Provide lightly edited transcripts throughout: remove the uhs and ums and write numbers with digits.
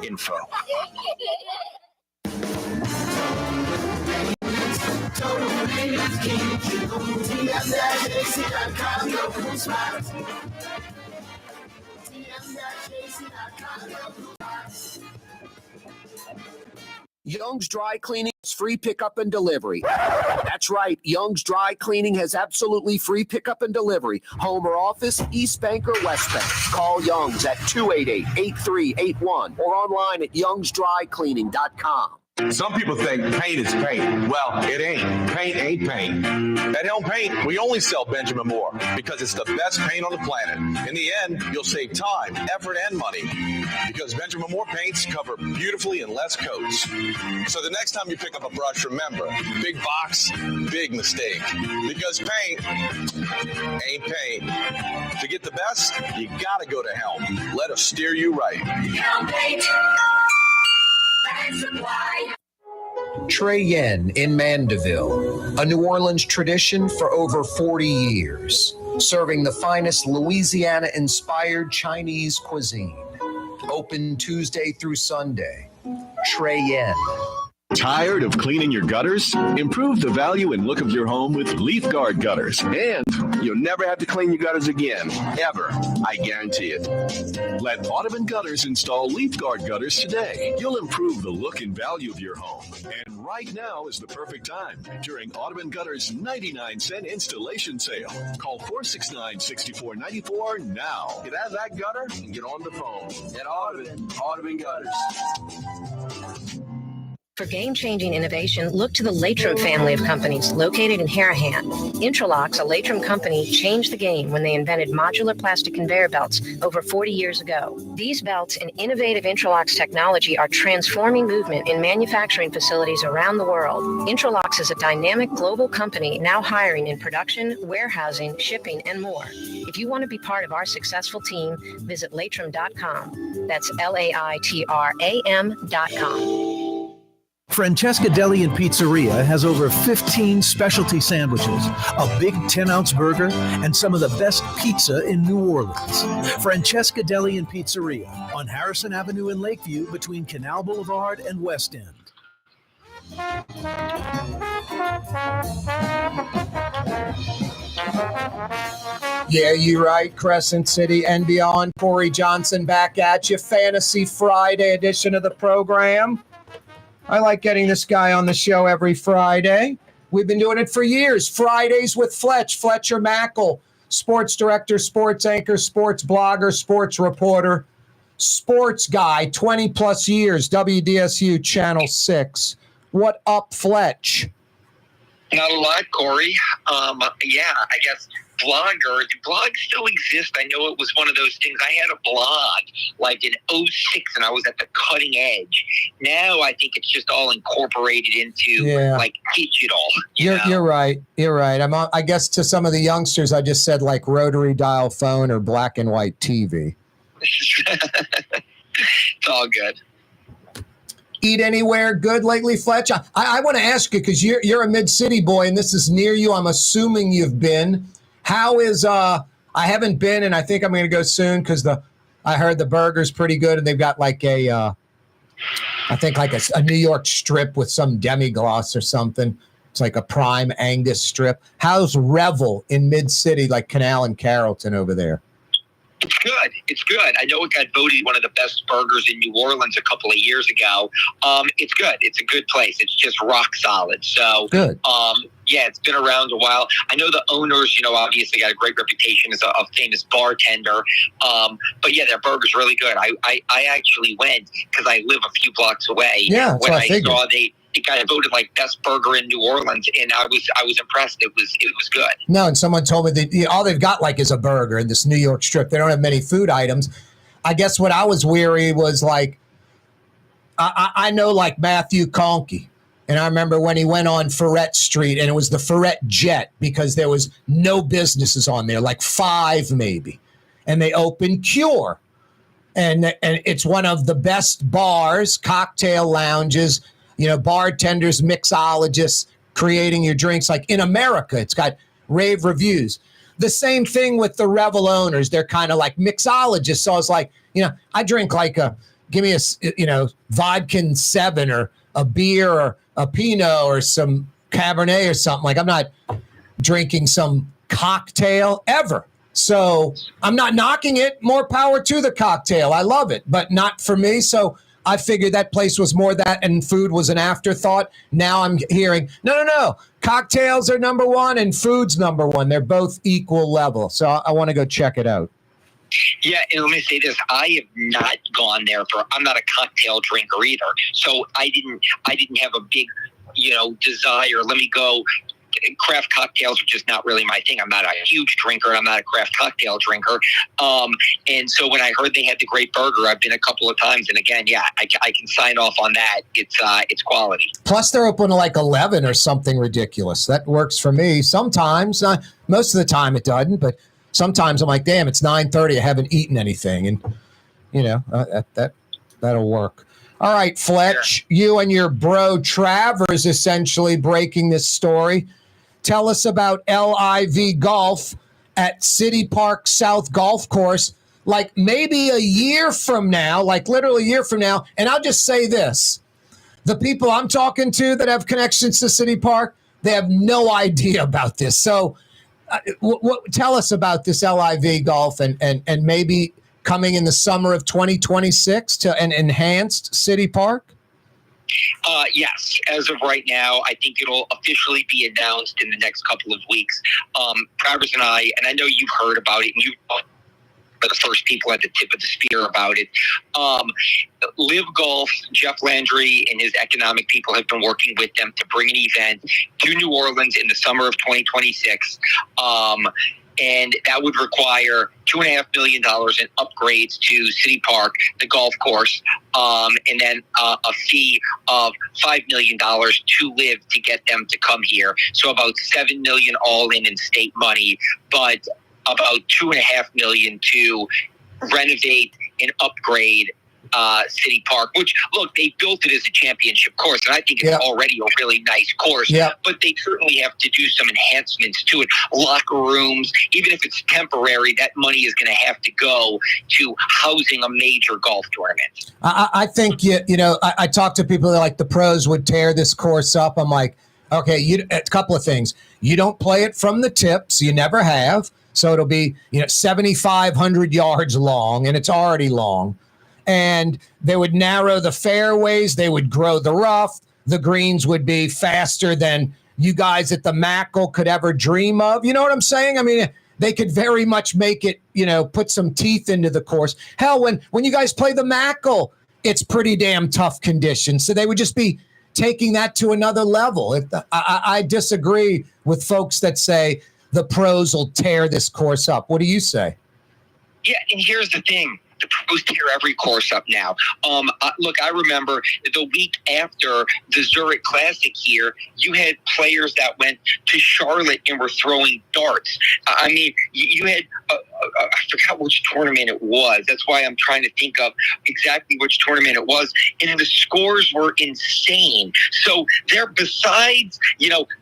info. Young's Dry Cleaning is free pickup and delivery. That's right. Young's Dry Cleaning has absolutely free pickup and delivery. Home or office, East Bank or West Bank. Call Young's at 288-8381 or online at youngsdrycleaning.com. Some people think paint is paint. Well, it ain't. Paint ain't paint. At Helm Paint, we only sell Benjamin Moore because it's the best paint on the planet. In the end, you'll save time, effort, and money because Benjamin Moore paints cover beautifully in less coats. So the next time you pick up a brush, remember, big box, big mistake. Because paint ain't paint. To get the best, you gotta go to Helm. Let us steer you right. Helm Paint. Trey Yen in Mandeville, a New Orleans tradition for over 40 years, serving the finest Louisiana-inspired Chinese cuisine. Open Tuesday through Sunday. Trey Yen. Tired of cleaning your gutters? Improve the value and look of your home with Leaf Guard gutters. And you'll never have to clean your gutters again, ever. I guarantee it. Let Audubon Gutters install Leaf Guard gutters today. You'll improve the look and value of your home. And right now is the perfect time during Audubon Gutters' 99-cent installation sale. Call 469-6494 now. Get out of that gutter and get on the phone. At Audubon Gutters. For game-changing innovation, look to the Latrim family of companies located in Harahan. Intralox, a Latrim company, changed the game when they invented modular plastic conveyor belts over 40 years ago. These belts and innovative Intralox technology are transforming movement in manufacturing facilities around the world. Intralox is a dynamic global company now hiring in production, warehousing, shipping, and more. If you want to be part of our successful team, visit Latrim.com. That's LAITRAM.com. Francesca Deli and Pizzeria has over 15 specialty sandwiches, a big 10-ounce burger, and some of the best pizza in New Orleans. Francesca Deli and Pizzeria on Harrison Avenue in Lakeview between Canal Boulevard and West End. Yeah, you're right. Crescent City and beyond. Corey Johnson back at you. Fantasy Friday edition of the program. I like getting this guy on the show every Friday. We've been doing it for years. Fridays with Fletcher Mackel, sports director, sports anchor, sports blogger, sports reporter, sports guy, 20-plus years, WDSU Channel 6. What up, Fletch? Not a lot, Corey. I guess blogger. Do blogs still exist? I know it was one of those things. I had a blog like in 2006, and I was at the cutting edge. Now I think it's just all incorporated into like digital. You're right. You're right. I guess to some of the youngsters, I just said like rotary dial phone or black and white TV. It's all good. Eat anywhere good lately, Fletch? I want to ask you because you're a mid-city boy and this is near you. I'm assuming you've been. How is I haven't been, and I think I'm going to go soon because I heard the burger's pretty good, and they've got like I think like a New York strip with some demi-gloss or something. It's like a prime Angus strip. How's Revel in mid-city, like Canal and Carrollton over there? It's good. It's good. I know it got voted one of the best burgers in New Orleans a couple of years ago. It's good. It's a good place. It's just rock solid. So good. It's been around a while. I know the owners, obviously got a great reputation as a famous bartender. But yeah, their burger's really good. I actually went because I live a few blocks away. Yeah, when I saw it got voted like best burger in New Orleans, and I was impressed. It was good. No, and someone told me that all they've got like is a burger in this New York strip. They don't have many food items. I guess what I was weary was like I know like Matthew Conkey. And I remember when he went on Ferret Street, and it was the Ferret Jet because there was no businesses on there, like 5 maybe. And they opened Cure. And it's one of the best bars, cocktail lounges, bartenders, mixologists creating your drinks. Like in America, it's got rave reviews. The same thing with the Revel owners. They're kind of like mixologists. So I was like, I drink like a give me a vodka 7 or a beer or a Pinot or some Cabernet or something. Like, I'm not drinking some cocktail ever. So I'm not knocking it. More power to the cocktail. I love it, but not for me. So I figured that place was more that, and food was an afterthought. Now I'm hearing, no. Cocktails are number one and food's number one. They're both equal level. So I want to go check it out. Yeah, and let me say this: I have not gone there I'm not a cocktail drinker either. So I didn't have a big, desire. Let me go. Craft cocktails are just not really my thing. I'm not a huge drinker. I'm not a craft cocktail drinker. And so when I heard they had the great burger, I've been a couple of times. And again, yeah, I can sign off on that. It's quality. Plus, they're open to like 11 or something ridiculous. That works for me. Sometimes, most of the time it doesn't, but sometimes I'm like, damn, it's 9:30. I haven't eaten anything. And, that'll work. All right, Fletch, sure. You and your bro Travers essentially breaking this story. Tell us about LIV Golf at City Park South Golf Course, like maybe a year from now, like literally a year from now. And I'll just say this. The people I'm talking to that have connections to City Park, they have no idea about this. So tell us about this LIV Golf and maybe coming in the summer of 2026 to an enhanced City Park? Yes. As of right now, I think it'll officially be announced in the next couple of weeks. Travers and I know you've heard about it, and you are the first people at the tip of the spear about it. Live Golf, Jeff Landry and his economic people have been working with them to bring an event to New Orleans in the summer of 2026. And that would require $2.5 million in upgrades to City Park, the golf course, and then a fee of $5 million to Live to get them to come here. So about $7 million all in state money, but about $2.5 million to renovate and upgrade City Park, which, look, they built it as a championship course, and I think it's already a really nice course, but they certainly have to do some enhancements to it. Locker rooms, even if it's temporary, that money is going to have to go to housing a major golf tournament. I think, I talk to people that are like the pros would tear this course up. I'm like, okay, a couple of things. You don't play it from the tips. You never have. So it'll be, 7,500 yards long, and it's already long. And they would narrow the fairways. They would grow the rough. The greens would be faster than you guys at the Mackle could ever dream of. You know what I'm saying? I mean, they could very much make it, put some teeth into the course. Hell, when you guys play the Mackle, it's pretty damn tough conditions. So they would just be taking that to another level. I disagree with folks that say the pros will tear this course up. What do you say? Yeah, and here's the thing. The pros tear every course up now. Look, I remember the week after the Zurich Classic here, you had players that went to Charlotte and were throwing darts. I mean, you had, I forgot which tournament it was. That's why I'm trying to think of exactly which tournament it was. And the scores were insane. So there, besides,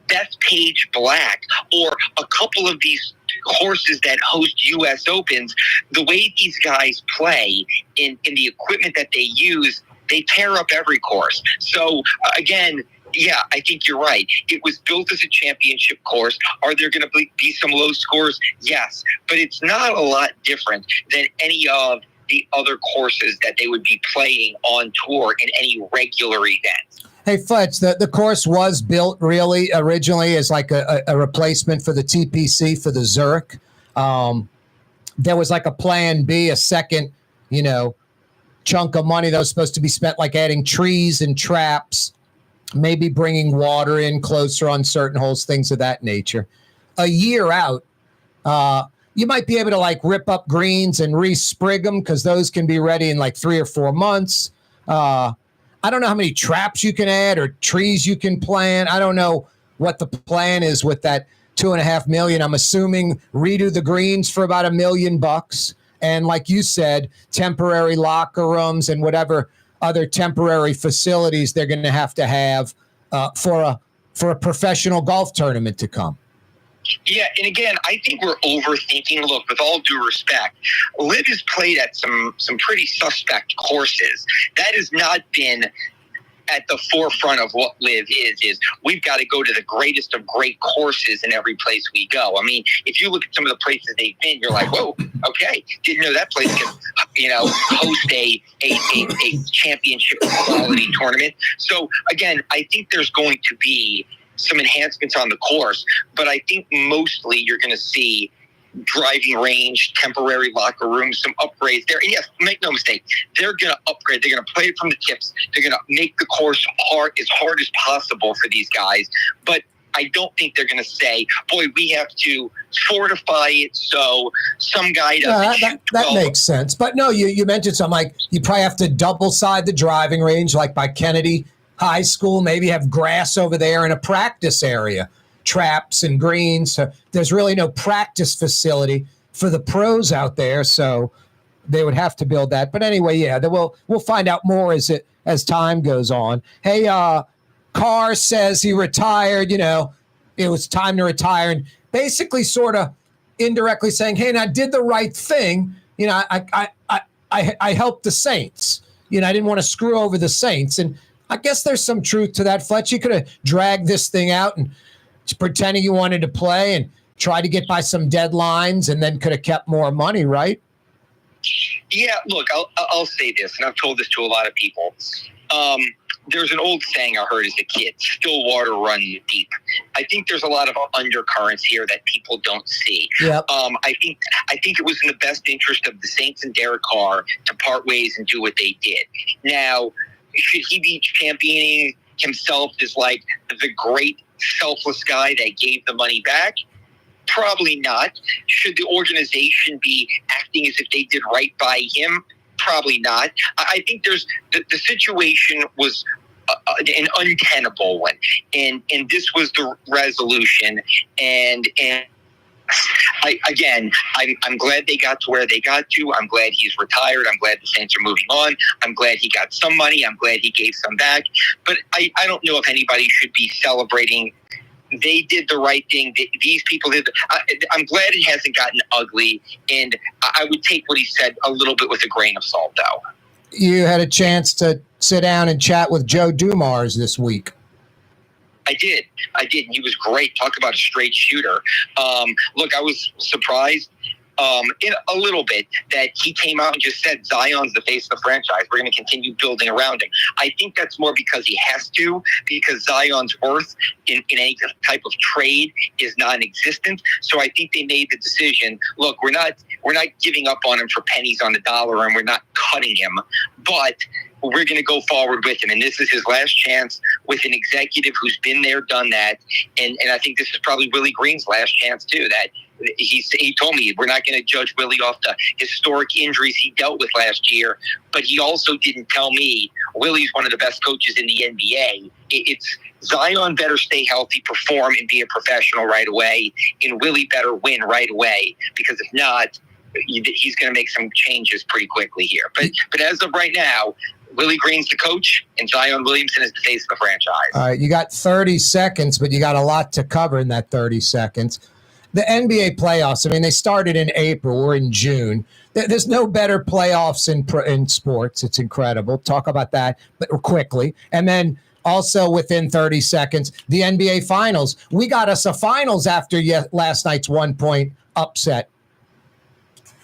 Bethpage Black or a couple of these horses that host U.S. Opens, the way these guys play in the equipment that they use, they tear up every course. So, again, yeah, I think you're right. It was built as a championship course. Are there going to be some low scores? Yes. But it's not a lot different than any of the other courses that they would be playing on tour in any regular event. Hey, Fletch, the course was built really originally as like a replacement for the TPC for the Zurich. There was like a plan B, a second, chunk of money that was supposed to be spent like adding trees and traps, maybe bringing water in closer on certain holes, things of that nature. A year out, you might be able to like rip up greens and re-sprig them because those can be ready in like 3 or 4 months. I don't know how many traps you can add or trees you can plant. I don't know what the plan is with that $2.5 million. I'm assuming redo the greens for about $1 million. And like you said, temporary locker rooms and whatever other temporary facilities they're going to have for a professional golf tournament to come. Yeah, and again, I think we're overthinking. Look, with all due respect, Liv has played at some pretty suspect courses. That has not been at the forefront of what Liv is we've got to go to the greatest of great courses in every place we go. I mean, if you look at some of the places they've been, you're like, whoa, okay, didn't know that place could, host a championship quality tournament. So again, I think there's going to be some enhancements on the course, but I think mostly you're going to see driving range, temporary locker rooms, some upgrades there. And yes, make no mistake, they're going to upgrade. They're going to play it from the tips. They're going to make the course hard as possible for these guys. But I don't think they're going to say, boy, we have to fortify it so some guy doesn't that makes sense. But no, you mentioned something like you probably have to double side the driving range, like by Kennedy High School, maybe have grass over there in a practice area. Traps and greens. So there's really no practice facility for the pros out there, so they would have to build that. But anyway, yeah, we'll find out more as time goes on. Hey, Kaare says he retired. It was time to retire, and basically, sort of indirectly saying, "Hey, and I did the right thing. I helped the Saints. I didn't want to screw over the Saints." And I guess there's some truth to that, Fletch. You could have dragged this thing out and pretending you wanted to play and try to get by some deadlines and then could have kept more money, right? Yeah, look, I'll say this, and I've told this to a lot of people. There's an old saying I heard as a kid, still water runs deep. I think there's a lot of undercurrents here that people don't see. Yep. I think it was in the best interest of the Saints and Derek Carr to part ways and do what they did. Now, should he be championing himself as like the great selfless guy that gave the money back? Probably not. Should the organization be acting as if they did right by him? Probably not. I think there's the situation was an untenable one, and this was the resolution. And I'm glad they got to where they got to. I'm glad he's retired. I'm glad the Saints are moving on. I'm glad he got some money. I'm glad he gave some back. But I don't know if anybody should be celebrating. They did the right thing. These people did. I'm glad it hasn't gotten ugly. And I would take what he said a little bit with a grain of salt, though. You had a chance to sit down and chat with Joe Dumars this week. I did. And he was great. Talk about a straight shooter. Look, I was surprised in a little bit that he came out and just said Zion's the face of the franchise. We're going to continue building around him. I think that's more because he has to, because Zion's worth in any type of trade is non-existent. So I think they made the decision, look, we're not giving up on him for pennies on the dollar, and we're not cutting him, but we're going to go forward with him. And this is his last chance with an executive who's been there, done that. And I think this is probably Willie Green's last chance too, that he told me we're not going to judge Willie off the historic injuries he dealt with last year, but he also didn't tell me Willie's one of the best coaches in the NBA. It's Zion better stay healthy, perform, and be a professional right away, and Willie better win right away, because if not, he's going to make some changes pretty quickly here. But as of right now, Willie Green's the coach, and Zion Williamson is the face of the franchise. All right, you got 30 seconds, but you got a lot to cover in that 30 seconds. The NBA playoffs, I mean, they started in April. We're in June. There's no better playoffs in sports. It's incredible. Talk about that quickly. And then also within 30 seconds, the NBA Finals. We got us a Finals after last night's 1-point upset.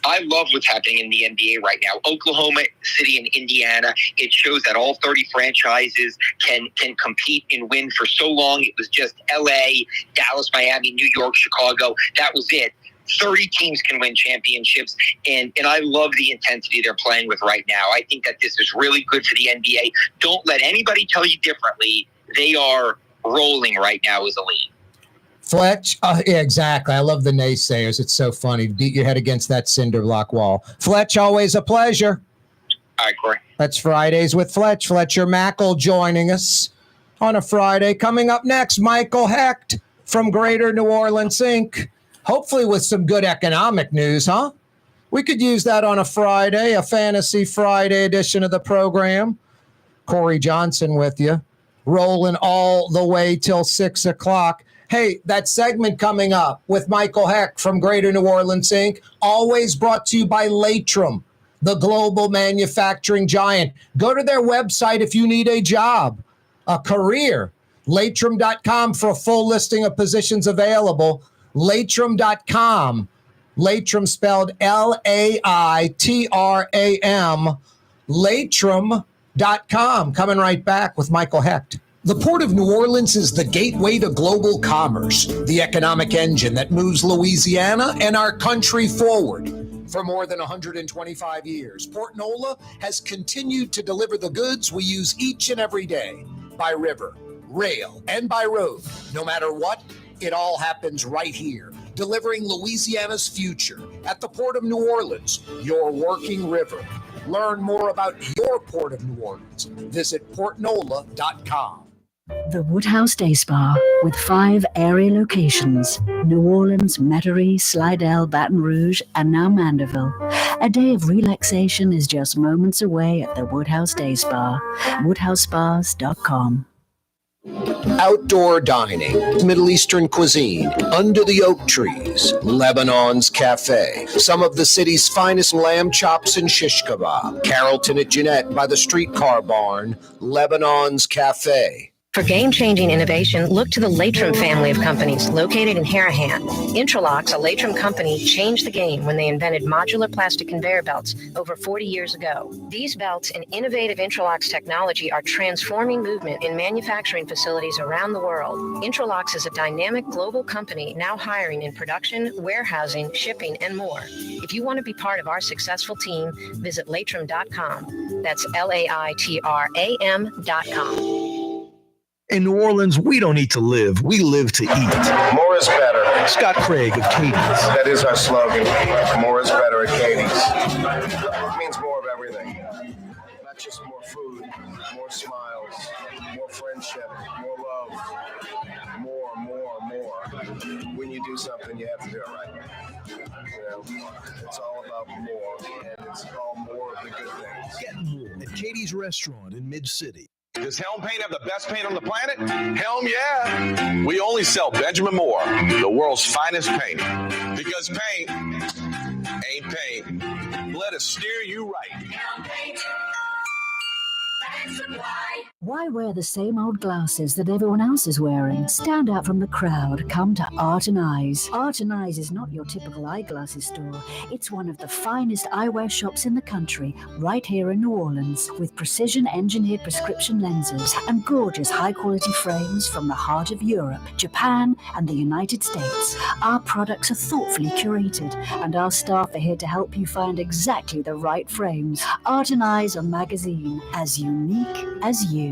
I love what's happening in the NBA right now. Oklahoma City and Indiana, it shows that all 30 franchises can compete and win. For so long, it was just LA, Dallas, Miami, New York, Chicago. That was it. 30 teams can win championships, and I love the intensity they're playing with right now. I think that this is really good for the NBA. Don't let anybody tell you differently. They are rolling right now as a league. Fletch, yeah, exactly. I love the naysayers. It's so funny. Beat your head against that cinder block wall. Fletch, always a pleasure. All right, Corey. That's Fridays with Fletch. Fletcher Mackel joining us on a Friday. Coming up next, Michael Hecht from Greater New Orleans Inc. Hopefully with some good economic news, huh? We could use that on a Friday, a Fantasy Friday edition of the program. Corey Johnson with you, rolling all the way till 6 o'clock. Hey, that segment coming up with Michael Heck from Greater New Orleans Inc., always brought to you by Latrim, the global manufacturing giant. Go to their website if you need a job, a career. Latrim.com for a full listing of positions available. Latrim.com. Latrim spelled L-A-I-T-R-A-M. Latrim.com. Coming right back with Michael Hecht. The Port of New Orleans is the gateway to global commerce, the economic engine that moves Louisiana and our country forward. For more than 125 years, Port Nola has continued to deliver the goods we use each and every day by river, rail, and by road. No matter what, it all happens right here, delivering Louisiana's future at the Port of New Orleans, your working river. Learn more about your Port of New Orleans. Visit portnola.com. The Woodhouse Day Spa, with 5 area locations: New Orleans, Metairie, Slidell, Baton Rouge, and now Mandeville. A day of relaxation is just moments away at the Woodhouse Day Spa. WoodhouseSpas.com. Outdoor dining, Middle Eastern cuisine, under the oak trees, Lebanon's Cafe, some of the city's finest lamb chops and shish kebab, Carrollton at Jeanette by the streetcar barn, Lebanon's Cafe. For game-changing innovation, look to the Latrim family of companies located in Harahan. Intralocks, a Latrim company, changed the game when they invented modular plastic conveyor belts over 40 years ago. These belts and innovative Intralocks technology are transforming movement in manufacturing facilities around the world. Intralocks is a dynamic global company now hiring in production, warehousing, shipping, and more. If you want to be part of our successful team, visit Latrim.com. That's LAITRAM.com. In New Orleans, we don't eat to live. We live to eat. More is better. Scott Craig of Katie's. That is our slogan. More is better at Katie's. It means more of everything. Not just more food, more smiles, more friendship, more love. More. When you do something, you have to do it right. You know, it's all about more, and it's all more of the good things. Get more at Katie's Restaurant in Mid-City. Does Helm Paint have the best paint on the planet? Helm, yeah. We only sell Benjamin Moore, the world's finest paint. Because paint ain't paint. Let us steer you right. Helm Paint. Why wear the same old glasses that everyone else is wearing? Stand out from the crowd. Come to Art and Eyes. Art and Eyes is not your typical eyeglasses store. It's one of the finest eyewear shops in the country, right here in New Orleans, with precision-engineered prescription lenses and gorgeous high-quality frames from the heart of Europe, Japan, and the United States. Our products are thoughtfully curated, and our staff are here to help you find exactly the right frames. Art and Eyes on magazine, as unique as you.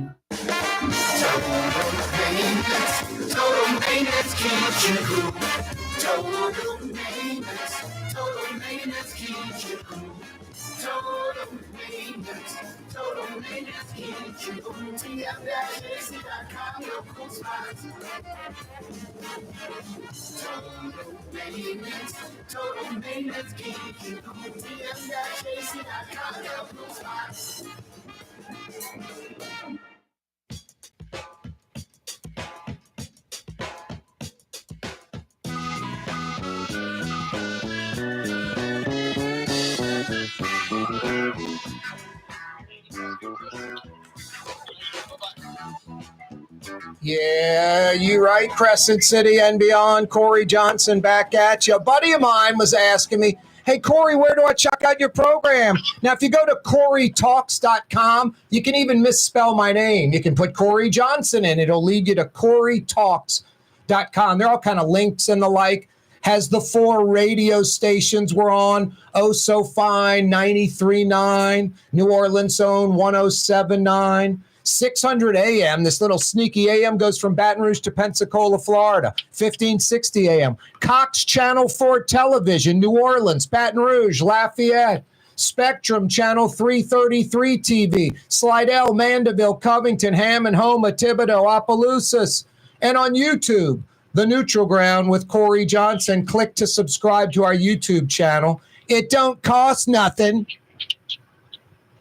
Yeah, you right, Crescent City and beyond. Corey Johnson back at you. A buddy of mine was asking me, hey, Corey, where do I check out your program? Now, if you go to CoreyTalks.com, you can even misspell my name. You can put Corey Johnson in. It'll lead you to CoreyTalks.com. There are all kind of links and the like. Has the 4 radio stations we're on. Oh So Fine, 93.9. New Orleans Own, 107.9. 600 AM, this little sneaky AM goes from Baton Rouge to Pensacola, Florida. 1560 AM. Cox Channel 4 Television, New Orleans, Baton Rouge, Lafayette. Spectrum Channel 333 TV. Slidell, Mandeville, Covington, Hammond, Homa, Thibodaux, Opelousas. And on YouTube, The Neutral Ground with Corey Johnson. Click to subscribe to our YouTube channel. It don't cost nothing.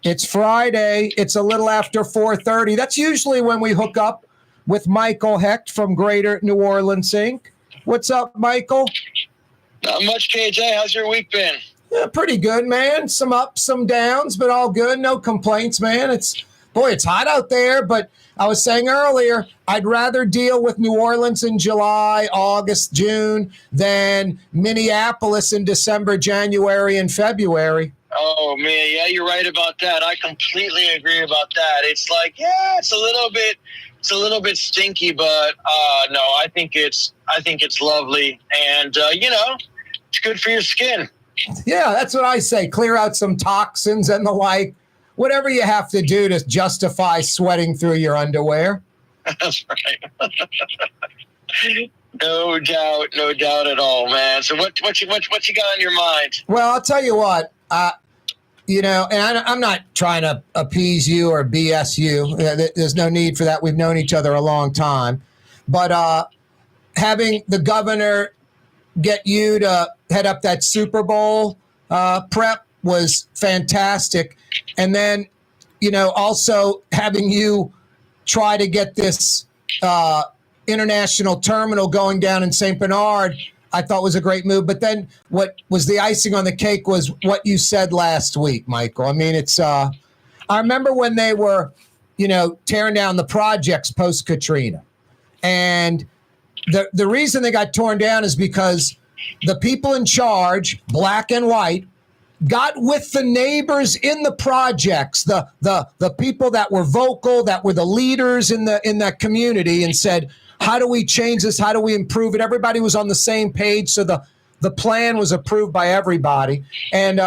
It's Friday. It's a little after 4:30. That's usually when we hook up with Michael Hecht from Greater New Orleans Inc. What's up, Michael? Not much, KJ. How's your week been? Yeah, pretty good, man. Some ups, some downs, but all good. No complaints, man. It's hot out there, but I was saying earlier, I'd rather deal with New Orleans in July, August, June than Minneapolis in December, January, and February. Oh, man. Yeah, you're right about that. I completely agree about that. It's like, yeah, it's a little bit stinky, but no, I think it's lovely. And, it's good for your skin. Yeah, that's what I say. Clear out some toxins and the like. Whatever you have to do to justify sweating through your underwear. That's right. No doubt at all, man. So what you got on your mind? Well, I'll tell you what. And I'm not trying to appease you or BS you. There's no need for that. We've known each other a long time. But having the governor get you to head up that Super Bowl prep was fantastic. And then, also having you try to get this international terminal going down in St. Bernard, I thought was a great move. But then what was the icing on the cake was what you said last week, Michael. I mean, it's I remember when they were, tearing down the projects post-Katrina. And the reason they got torn down is because the people in charge, black and white, got with the neighbors in the projects, the people that were vocal, that were the leaders in that community, and said, how do we change this? How do we improve it? Everybody was on the same page, so the plan was approved by everybody. And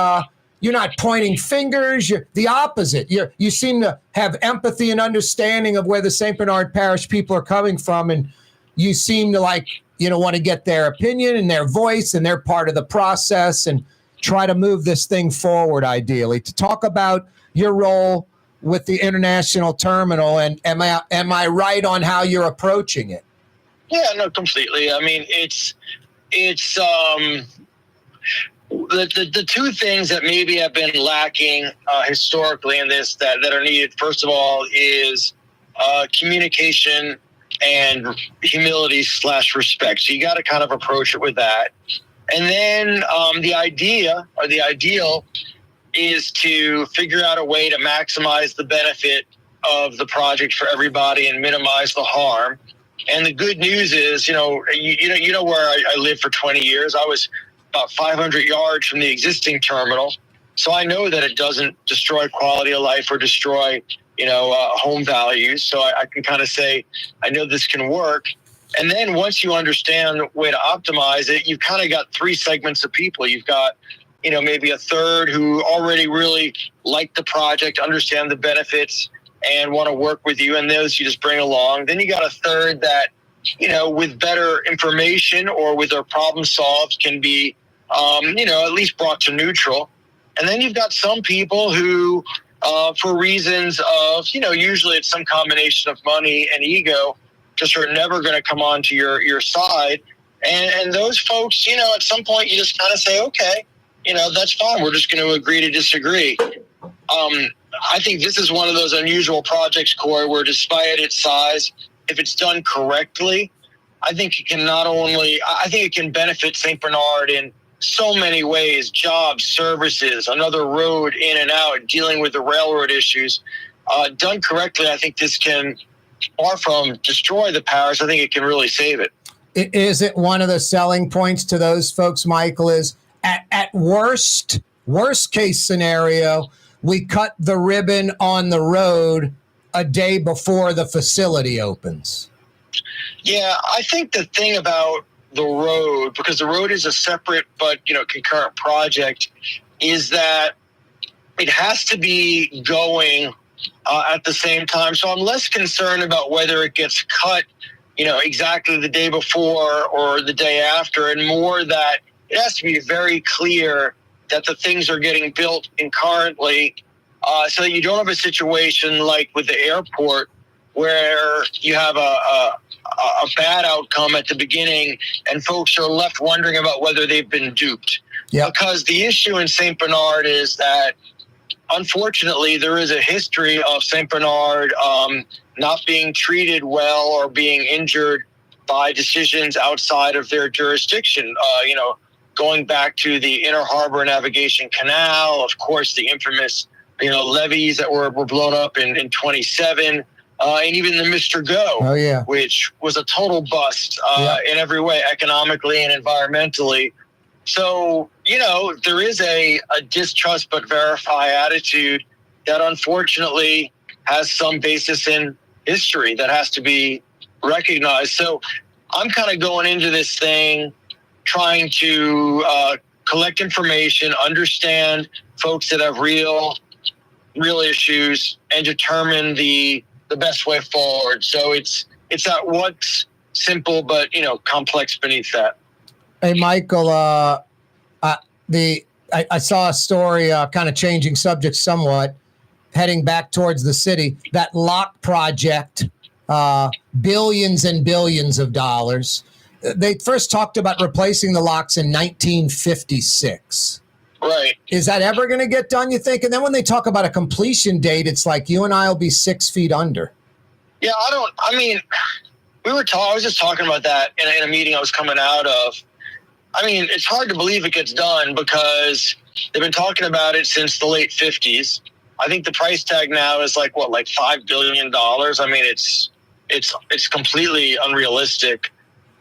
you're not pointing fingers. You're the opposite. You seem to have empathy and understanding of where the St. Bernard Parish people are coming from, and you seem to want to get their opinion and their voice, and they're part of the process and try to move this thing forward, ideally. To talk about your role with the international terminal, and am I right on how you're approaching it? Yeah, no, completely. I mean, it's the two things that maybe have been lacking historically in this that are needed. First of all, is communication and humility / respect. So you got to kind of approach it with that. And then the ideal is to figure out a way to maximize the benefit of the project for everybody and minimize the harm. And the good news is, you know where I lived for 20 years. I was about 500 yards from the existing terminal. So I know that it doesn't destroy quality of life or destroy, home values. So I can kind of say, I know this can work. And then once you understand the way to optimize it, you've kind of got three segments of people. You've got, maybe a third who already really like the project, understand the benefits, and want to work with you. And those you just bring along. Then you got a third that, with better information or with their problem solved can be, at least brought to neutral. And then you've got some people who, for reasons of, usually it's some combination of money and ego, just are never going to come on to your side. And those folks, at some point you just kind of say, okay, that's fine. We're just going to agree to disagree. I think this is one of those unusual projects, Corey, where despite its size, if it's done correctly, I think it can benefit St. Bernard in so many ways: jobs, services, another road in and out, dealing with the railroad issues. Done correctly, I think this can, far from destroy the parish, I think it can really save it. Is it one of the selling points to those folks, Michael, is at worst case scenario, we cut the ribbon on the road a day before the facility opens? Yeah, I think the thing about the road, because the road is a separate but concurrent project, is that it has to be going at the same time. So I'm less concerned about whether it gets cut, exactly the day before or the day after, and more that it has to be very clear that the things are getting built concurrently, so that you don't have a situation like with the airport where you have a bad outcome at the beginning and folks are left wondering about whether they've been duped. Yep. Because the issue in St. Bernard is that unfortunately, there is a history of St. Bernard not being treated well or being injured by decisions outside of their jurisdiction. Going back to the Inner Harbor Navigation Canal, of course, the infamous levees that were blown up in 27, and even the Mr. Go, which was a total bust in every way, economically and environmentally. So, there is a distrust but verify attitude that unfortunately has some basis in history that has to be recognized. So I'm kind of going into this thing trying to collect information, understand folks that have real issues, and determine the best way forward. So it's not what's simple but complex beneath that. Hey, Michael, I saw a story kind of changing subjects somewhat, heading back towards the city. That lock project, billions and billions of dollars. They first talked about replacing the locks in 1956. Right. Is that ever going to get done, you think? And then when they talk about a completion date, it's like you and I will be 6 feet under. Yeah, we were I was just talking about that in a meeting I was coming out of. I mean, it's hard to believe it gets done because they've been talking about it since the late 50s. I think the price tag now is like $5 billion. I mean, it's completely unrealistic.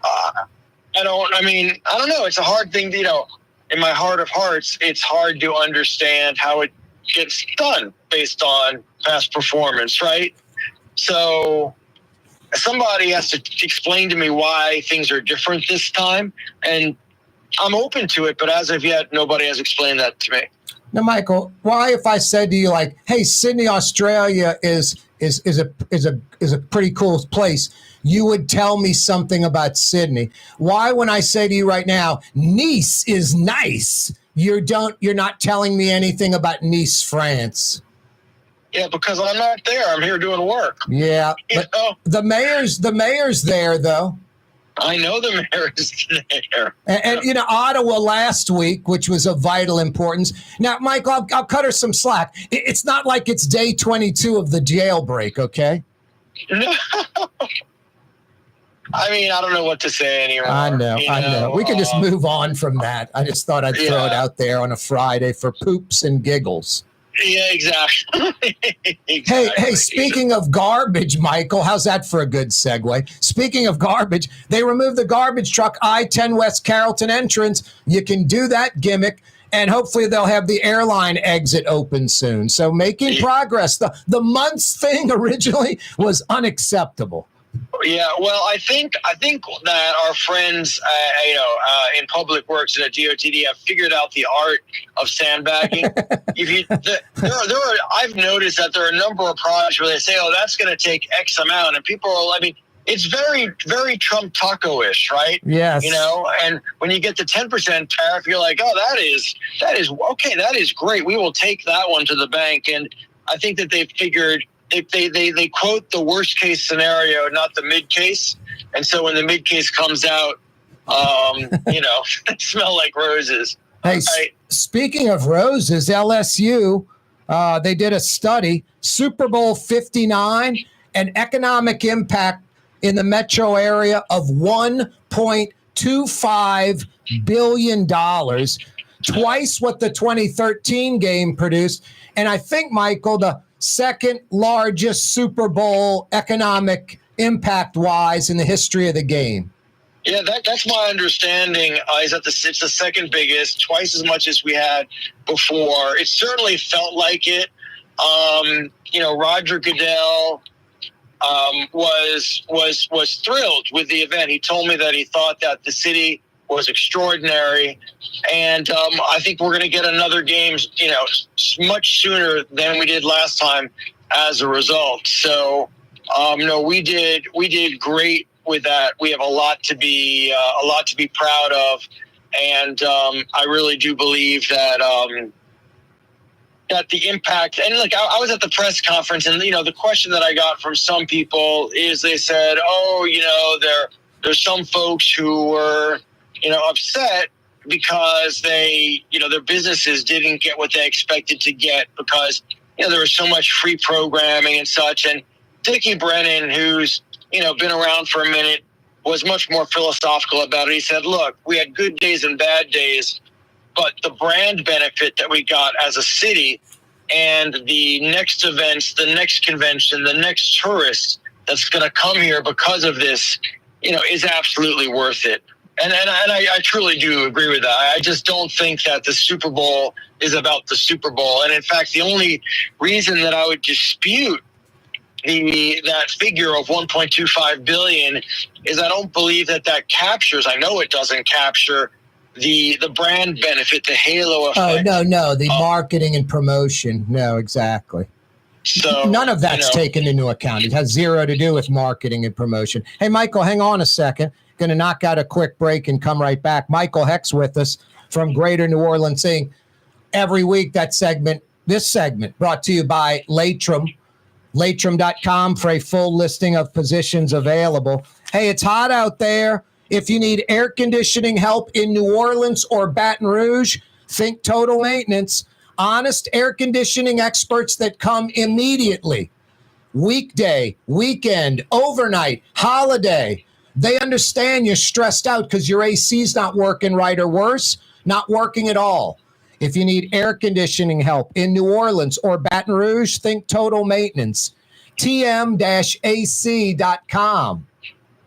I don't know. It's a hard thing, in my heart of hearts, it's hard to understand how it gets done based on past performance, right? So somebody has to explain to me why things are different this time. And I'm open to it, but as of yet, nobody has explained that to me. Now, Michael, why if I said to you like, "Hey, Sydney, Australia is a pretty cool place," you would tell me something about Sydney? Why, when I say to you right now, Nice is nice, you're not telling me anything about Nice, France? Yeah, because I'm not there. I'm here doing work. Yeah, but the mayor's there though. I know the mayor is there. And Ottawa last week, which was of vital importance. Now, Michael, I'll cut her some slack. It's not like it's day 22 of the jailbreak, okay? No. I mean, I don't know what to say anymore. I know. We can just move on from that. I just thought I'd throw it out there on a Friday for poops and giggles. Yeah, exactly. Hey, speaking of garbage, Michael, how's that for a good segue? Speaking of garbage, they removed the garbage truck I-10 West Carrollton entrance. You can do that gimmick, and hopefully they'll have the airline exit open soon. So making progress. The months thing originally was unacceptable. Yeah, well, I think that our friends, in public works and at DOTD have figured out the art of sandbagging. I've noticed that there are a number of projects where they say, "Oh, that's going to take X amount," and people are. I mean, it's very, very Trump taco-ish, right? Yes. And when you get the 10% tariff, you're like, "Oh, that is okay. That is great. We will take that one to the bank." And I think that they've figured. They quote the worst case scenario, not the mid case. And so when the mid case comes out, smell like roses. Hey, speaking of roses, LSU, they did a study, Super Bowl 59, an economic impact in the metro area of $1.25 billion, twice what the 2013 game produced. And I think, Michael, the second largest Super Bowl economic impact-wise in the history of the game. Yeah, that's my understanding. Is that it's the second biggest, twice as much as we had before. It certainly felt like it. Roger Goodell was thrilled with the event. He told me that he thought that the city was extraordinary, and I think we're going to get another game, much sooner than we did last time as a result. So, we did great with that. We have a lot to be proud of, and I really do believe that that the impact. And look, I was at the press conference, and the question that I got from some people is they said, "Oh, there's some folks who were." Upset because they, their businesses didn't get what they expected to get because, there was so much free programming and such. And Dickie Brennan, who's, been around for a minute, was much more philosophical about it. He said, look, we had good days and bad days, but the brand benefit that we got as a city and the next events, the next convention, the next tourist that's going to come here because of this, is absolutely worth it. And I truly do agree with that. I just don't think that the Super Bowl is about the Super Bowl. And in fact, the only reason that I would dispute that figure of 1.25 billion is I don't believe that captures. I know it doesn't capture the brand benefit, the halo effect. Oh no, the marketing and promotion. No, exactly. So none of that's taken into account. It has zero to do with marketing and promotion. Hey, Michael, hang on a second. Going to knock out a quick break and come right back. Michael Heck's with us from Greater New Orleans, saying every week this segment brought to you by Latrim, latrim.com for a full listing of positions available. Hey, it's hot out there. If you need air conditioning help in New Orleans or Baton Rouge, think Total Maintenance. Honest air conditioning experts that come immediately. Weekday, weekend, overnight, holiday. They understand you're stressed out because your AC's not working right, or worse, not working at all. If you need air conditioning help in New Orleans or Baton Rouge, think Total Maintenance. tm-ac.com.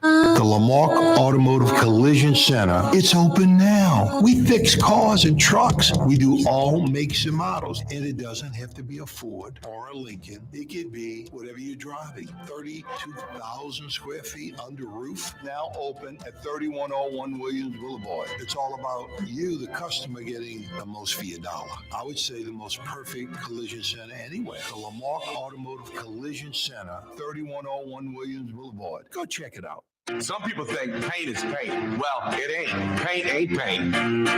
The Lamarck Automotive Collision Center. It's open now. We fix cars and trucks. We do all makes and models. And it doesn't have to be a Ford or a Lincoln. It could be whatever you're driving. 32,000 square feet under roof. Now open at 3101 Williams Boulevard. It's all about you, the customer, getting the most for your dollar. I would say the most perfect collision center anywhere. The Lamarck Automotive Collision Center, 3101 Williams Boulevard. Go check it out. Some people think paint is paint. Well, it ain't. Paint ain't paint.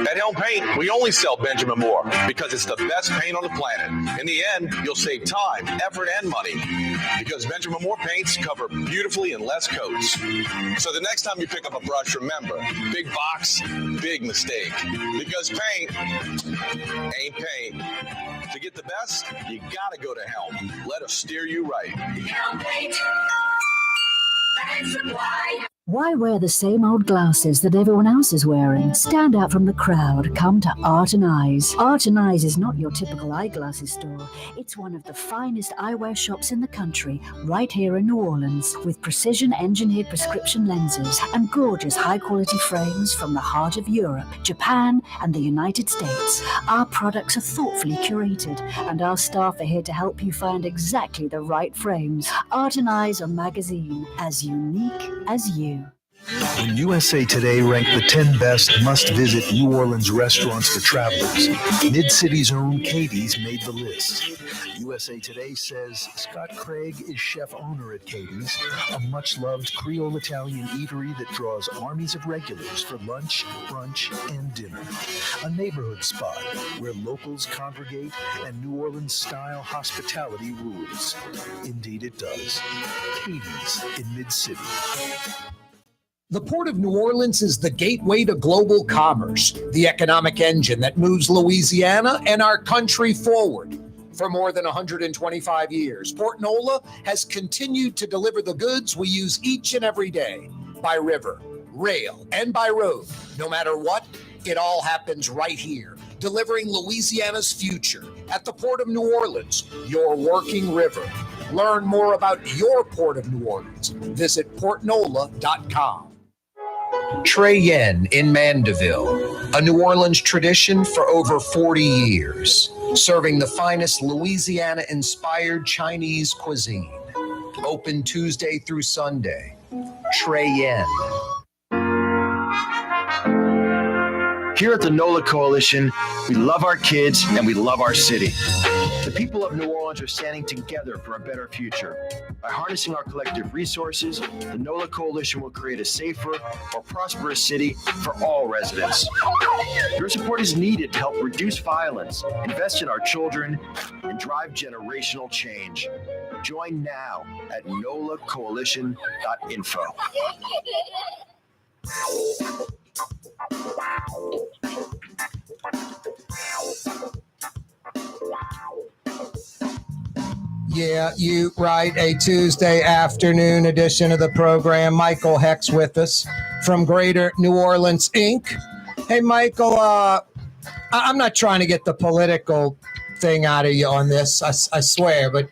At Helm Paint, we only sell Benjamin Moore because it's the best paint on the planet. In the end, you'll save time, effort, and money because Benjamin Moore paints cover beautifully in less coats. So the next time you pick up a brush, remember, big box, big mistake. Because paint ain't paint. To get the best, you gotta go to Helm. Let us steer you right. Helm Paint. Why wear the same old glasses that everyone else is wearing? Stand out from the crowd. Come to Art and Eyes. Art and Eyes is not your typical eyeglasses store. It's one of the finest eyewear shops in the country, right here in New Orleans, with precision-engineered prescription lenses and gorgeous high-quality frames from the heart of Europe, Japan, and the United States. Our products are thoughtfully curated, and our staff are here to help you find exactly the right frames. Art and Eyes are magazine, as unique as you. When USA Today ranked the 10 best must-visit New Orleans restaurants for travelers, Mid-City's own Katie's made the list. USA Today says Scott Craig is chef-owner at Katie's, a much-loved Creole Italian eatery that draws armies of regulars for lunch, brunch, and dinner. A neighborhood spot where locals congregate and New Orleans-style hospitality rules. Indeed it does. Katie's in Mid-City. The Port of New Orleans is the gateway to global commerce, the economic engine that moves Louisiana and our country forward. For more than 125 years, Port Nola has continued to deliver the goods we use each and every day, by river, rail, and by road. No matter what, it all happens right here, delivering Louisiana's future at the Port of New Orleans, your working river. Learn more about your Port of New Orleans. Visit portnola.com. Trey Yen in Mandeville, a New Orleans tradition for over 40 years, serving the finest Louisiana-inspired Chinese cuisine. Open Tuesday through Sunday. Trey Yen. Here at the NOLA Coalition, we love our kids and we love our city. The people of New Orleans are standing together for a better future. By harnessing our collective resources, the NOLA Coalition will create a safer, more prosperous city for all residents. Your support is needed to help reduce violence, invest in our children, and drive generational change. Join now at nolacoalition.info. Yeah, you right. A Tuesday afternoon edition of the program. Michael Hex with us from Greater New Orleans, Inc. Hey, Michael, I'm not trying to get the political thing out of you on this, I swear, but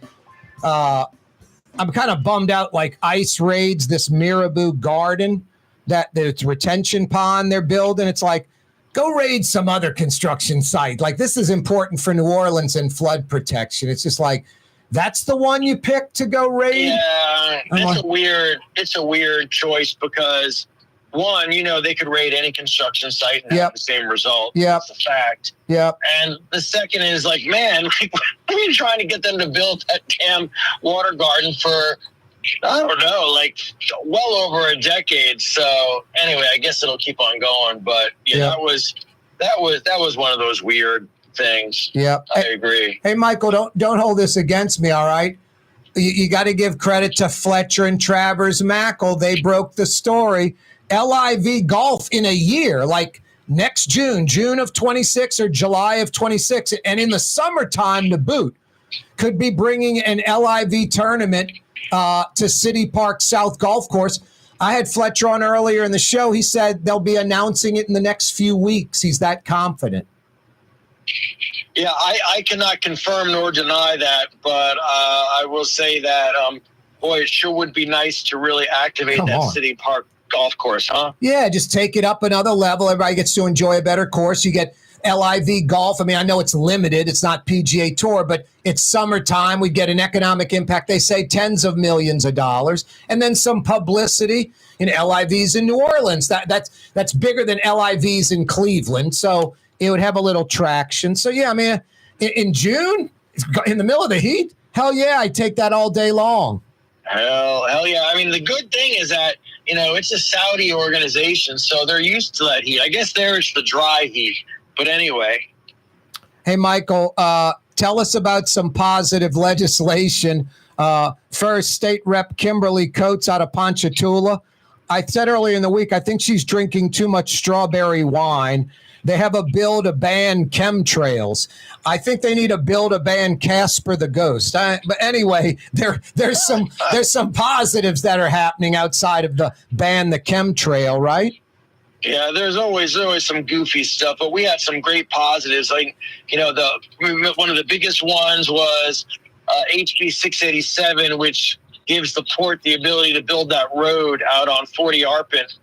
I'm kind of bummed out. Like ICE raids this Mirabeau Garden, that it's retention pond they're building. It's like, go raid some other construction site. Like, this is important for New Orleans and flood protection. It's just like, that's the one you picked to go raid? Yeah, it's a weird choice because, one, they could raid any construction site and have the same result. Yep. That's a fact. Yep. And the second is like, man, we're trying to get them to build that damn water garden for, I don't know, like well over a decade. So anyway, I guess it'll keep on going. But that was one of those weird things. Yeah, I agree. Hey, Michael, don't hold this against me, all right? You got to give credit to Fletcher and Travers Mackle. They broke the story. LIV Golf in a year, like next June of 26 or July of 26, and in the summertime to boot, could be bringing an LIV tournament to City Park South Golf Course. I had Fletcher on earlier in the show. He said they'll be announcing it in the next few weeks. He's that confident. Yeah, I cannot confirm nor deny that, but I will say that, it sure would be nice to really activate City Park golf course, huh? Yeah, just take it up another level. Everybody gets to enjoy a better course. You get LIV golf. I mean, I know it's limited. It's not PGA Tour, but it's summertime. We get an economic impact. They say tens of millions of dollars, and then some publicity in LIVs in New Orleans. That's bigger than LIVs in Cleveland. So it would have a little traction. So yeah, I mean, in June, in the middle of the heat, hell yeah, I take that all day long. Hell yeah. I mean, the good thing is that, it's a Saudi organization, so they're used to that heat. I guess there it's the dry heat. But anyway. Hey, Michael, tell us about some positive legislation. First, State Rep Kimberly Coates out of Ponchatoula. I said earlier in the week, I think she's drinking too much strawberry wine. They have a bill to ban chemtrails. I think they need a bill to ban Casper the Ghost. But anyway, there's some positives that are happening outside of the ban the chemtrail, right? Yeah, there's always some goofy stuff, but we had some great positives. Like, one of the biggest ones was HB 687, which gives the port the ability to build that road out on 40 Arpent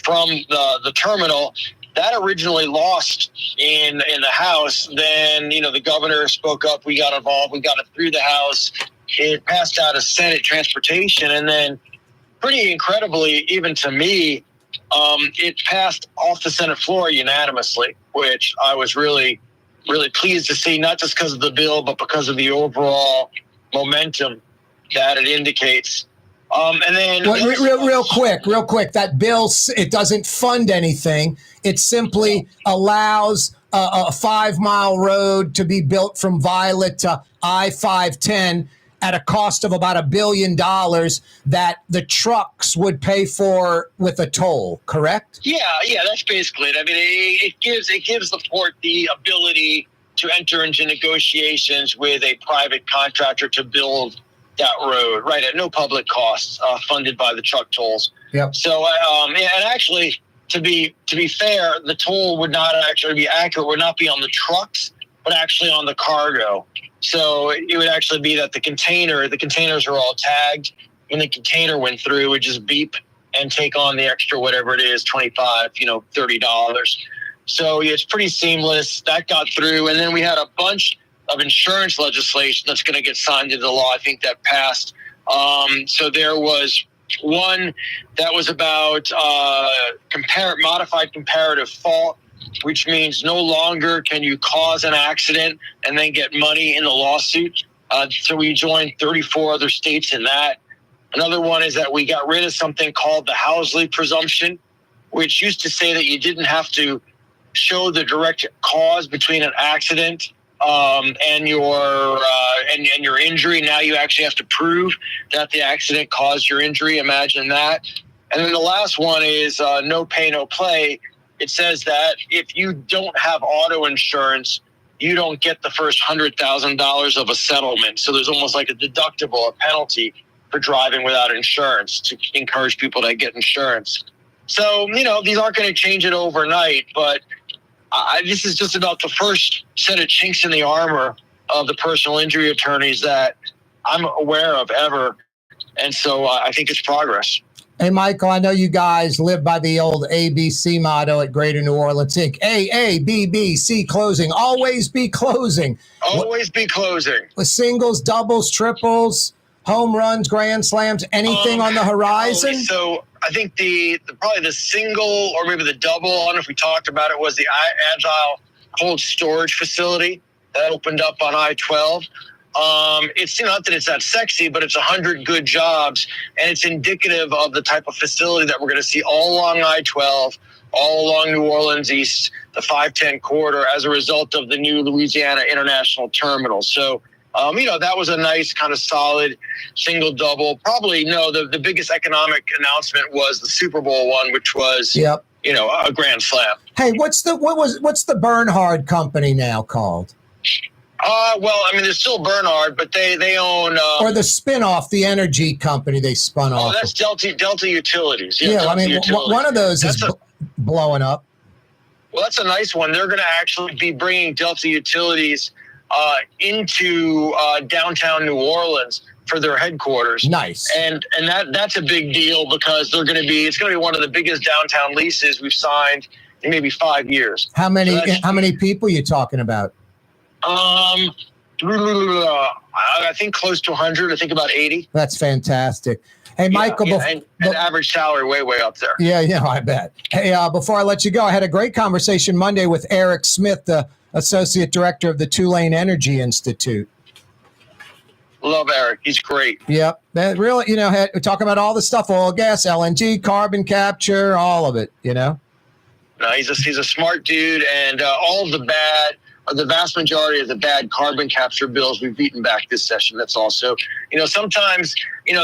from the terminal. That originally lost in the House. Then, the governor spoke up. We got involved. We got it through the House. It passed out of Senate Transportation. And then pretty incredibly, even to me, it passed off the Senate floor unanimously, which I was really, really pleased to see, not just because of the bill, but because of the overall momentum that it indicates. And then real quick, that bill, it doesn't fund anything. It simply allows a 5-mile road to be built from Violet to I-510 at a cost of about $1 billion that the trucks would pay for with a toll, correct? Yeah, that's basically it. I mean, it gives the port the ability to enter into negotiations with a private contractor to build that road, right, at no public costs, funded by the truck tolls. Yep. So, and actually, to be fair, the toll would not actually be accurate, would not be on the trucks, but actually on the cargo. So it would actually be that the containers are all tagged. When the container went through, it would just beep and take on the extra, whatever it is, $25, $30. So it's pretty seamless. That got through. And then we had a bunch of insurance legislation that's going to get signed into law. I think that passed. So there was one that was about modified comparative fault, which means no longer can you cause an accident and then get money in the lawsuit. So we joined 34 other states in that. Another one is that we got rid of something called the Housley presumption, which used to say that you didn't have to show the direct cause between an accident and your injury. Now you actually have to prove that the accident caused your injury. Imagine that. And then the last one is no pay, no play, it says that if you don't have auto insurance, you don't get the first $100,000 of a settlement. So there's almost like a deductible, a penalty for driving without insurance to encourage people to get insurance. So, these aren't going to change it overnight, but this is just about the first set of chinks in the armor of the personal injury attorneys that I'm aware of ever. And so I think it's progress. Hey, Michael, I know you guys live by the old ABC motto at Greater New Orleans Inc. AABBC closing. Always be closing. Always be closing. With singles, doubles, triples, home runs, grand slams, anything on the horizon? So I think probably the single or maybe the double, I don't know if we talked about it, was the Agile cold storage facility that opened up on I-12. It's not that it's that sexy, but it's 100 good jobs, and it's indicative of the type of facility that we're going to see all along I-12, all along New Orleans East, the 510 corridor, as a result of the new Louisiana International Terminal. So, that was a nice kind of solid single double. Probably the biggest economic announcement was the Super Bowl one, which was a grand slam. Hey, what's the Bernhard company now called? There's still Bernhard, but they own or the spinoff, the energy company they spun off. Oh, that's Delta Utilities. Utilities. One of those is blowing up. Well, that's a nice one. They're going to actually be bringing Delta Utilities into downtown New Orleans for their headquarters. Nice. And that's a big deal because it's going to be one of the biggest downtown leases we've signed in maybe 5 years. How many people are you talking about? I think close to 100. I think about 80. That's fantastic. Hey, Michael. And average salary way up there. Yeah, I bet. Hey, before I let you go, I had a great conversation Monday with Eric Smith, the Associate Director of the Tulane Energy Institute. Love Eric. He's great. Yep. That really, we're talking about all the stuff, oil, gas, LNG, carbon capture, all of it, No, he's a smart dude, and all of the vast majority of the bad carbon capture bills we've beaten back this session. That's also, sometimes,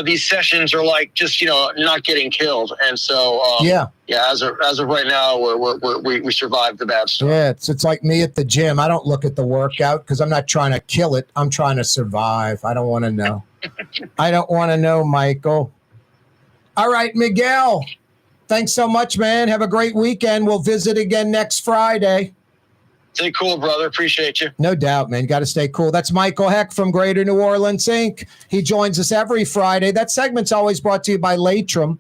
these sessions are like just, not getting killed. And so, as of right now, we survived the bad stuff. Yeah, it's like me at the gym. I don't look at the workout because I'm not trying to kill it. I'm trying to survive. I don't want to know. I don't want to know, Michael. All right, Miguel. Thanks so much, man. Have a great weekend. We'll visit again next Friday. Stay cool, brother. Appreciate you. No doubt, man. Got to stay cool. That's Michael Heck from Greater New Orleans Inc. He joins us every Friday. That segment's always brought to you by Latrim,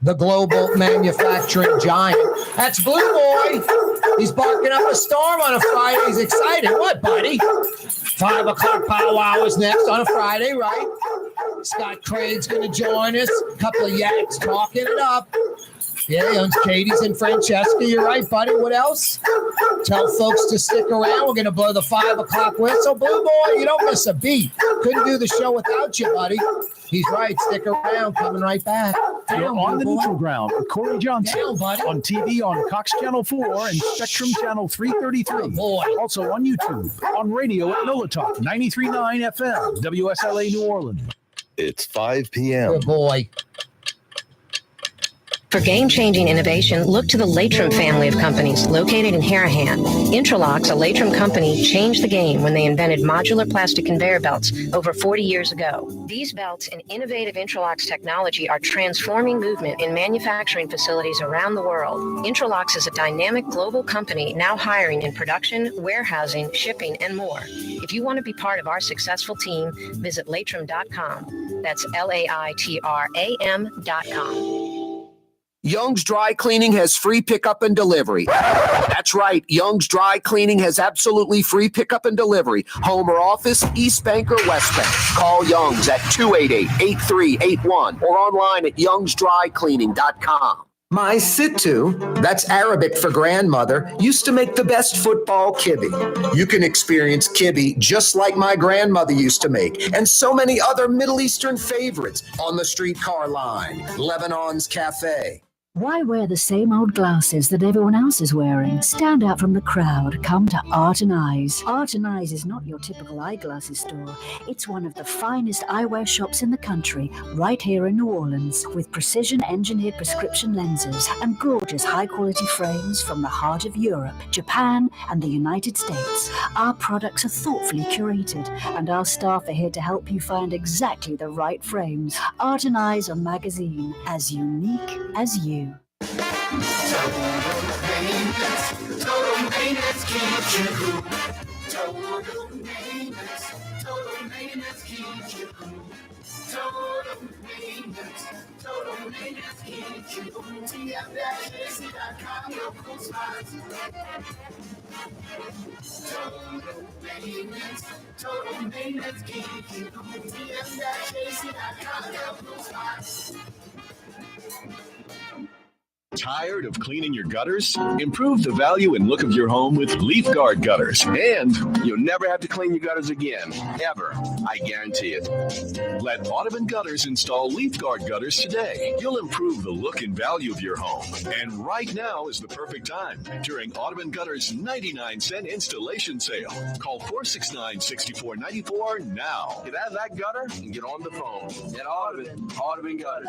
the global manufacturing giant. That's Blue Boy. He's barking up a storm on a Friday. He's excited. What, buddy? 5 o'clock powwow is next on a Friday, right? Scott Craig's going to join us. A couple of yaks talking it up. Yeah, he owns Katie's and Francesca. You're right, buddy. What else? Tell folks to stick around. We're going to blow the 5 o'clock whistle. Blue Boy, you don't miss a beat. Couldn't do the show without you, buddy. He's right. Stick around. Coming right back. You're on the neutral ground with Corey Johnson. Down, buddy. On TV on Cox Channel 4 and Spectrum Channel 333. Oh, boy. Also on YouTube. On radio at NOLA Talk 93.9 FM. WSLA New Orleans. It's 5 p.m. Good boy. For game-changing innovation, look to the Latrim family of companies located in Harahan. Intralocks, a Latrim company, changed the game when they invented modular plastic conveyor belts over 40 years ago. These belts and innovative Intralocks technology are transforming movement in manufacturing facilities around the world. Intralocks is a dynamic global company now hiring in production, warehousing, shipping, and more. If you want to be part of our successful team, visit Latrim.com. That's LAITRAM.com. Young's Dry Cleaning has free pickup and delivery. That's right. Young's Dry Cleaning has absolutely free pickup and delivery. Home or office, East Bank or West Bank. Call Young's at 288-8381 or online at youngsdrycleaning.com. My Sittu, that's Arabic for grandmother, used to make the best football kibbe. You can experience kibbe just like my grandmother used to make, and so many other Middle Eastern favorites on the streetcar line, Lebanon's Cafe, Why wear the same old glasses that everyone else is wearing? Stand out from the crowd. Come to Art and Eyes. Art and Eyes is not your typical eyeglasses store. It's one of the finest eyewear shops in the country, right here in New Orleans, with precision-engineered prescription lenses and gorgeous high-quality frames from the heart of Europe, Japan, and the United States. Our products are thoughtfully curated, and our staff are here to help you find exactly the right frames. Art and Eyes are magazine, as unique as you. Tired of cleaning your gutters? Improve the value and look of your home with Leaf Guard gutters. And you'll never have to clean your gutters again. Ever. I guarantee it. Let Audubon Gutters install Leaf Guard gutters today. You'll improve the look and value of your home. And right now is the perfect time during Audubon Gutters 99-cent installation sale. Call 469-6494 now. Get out of that gutter and get on the phone. Get Audubon Gutters.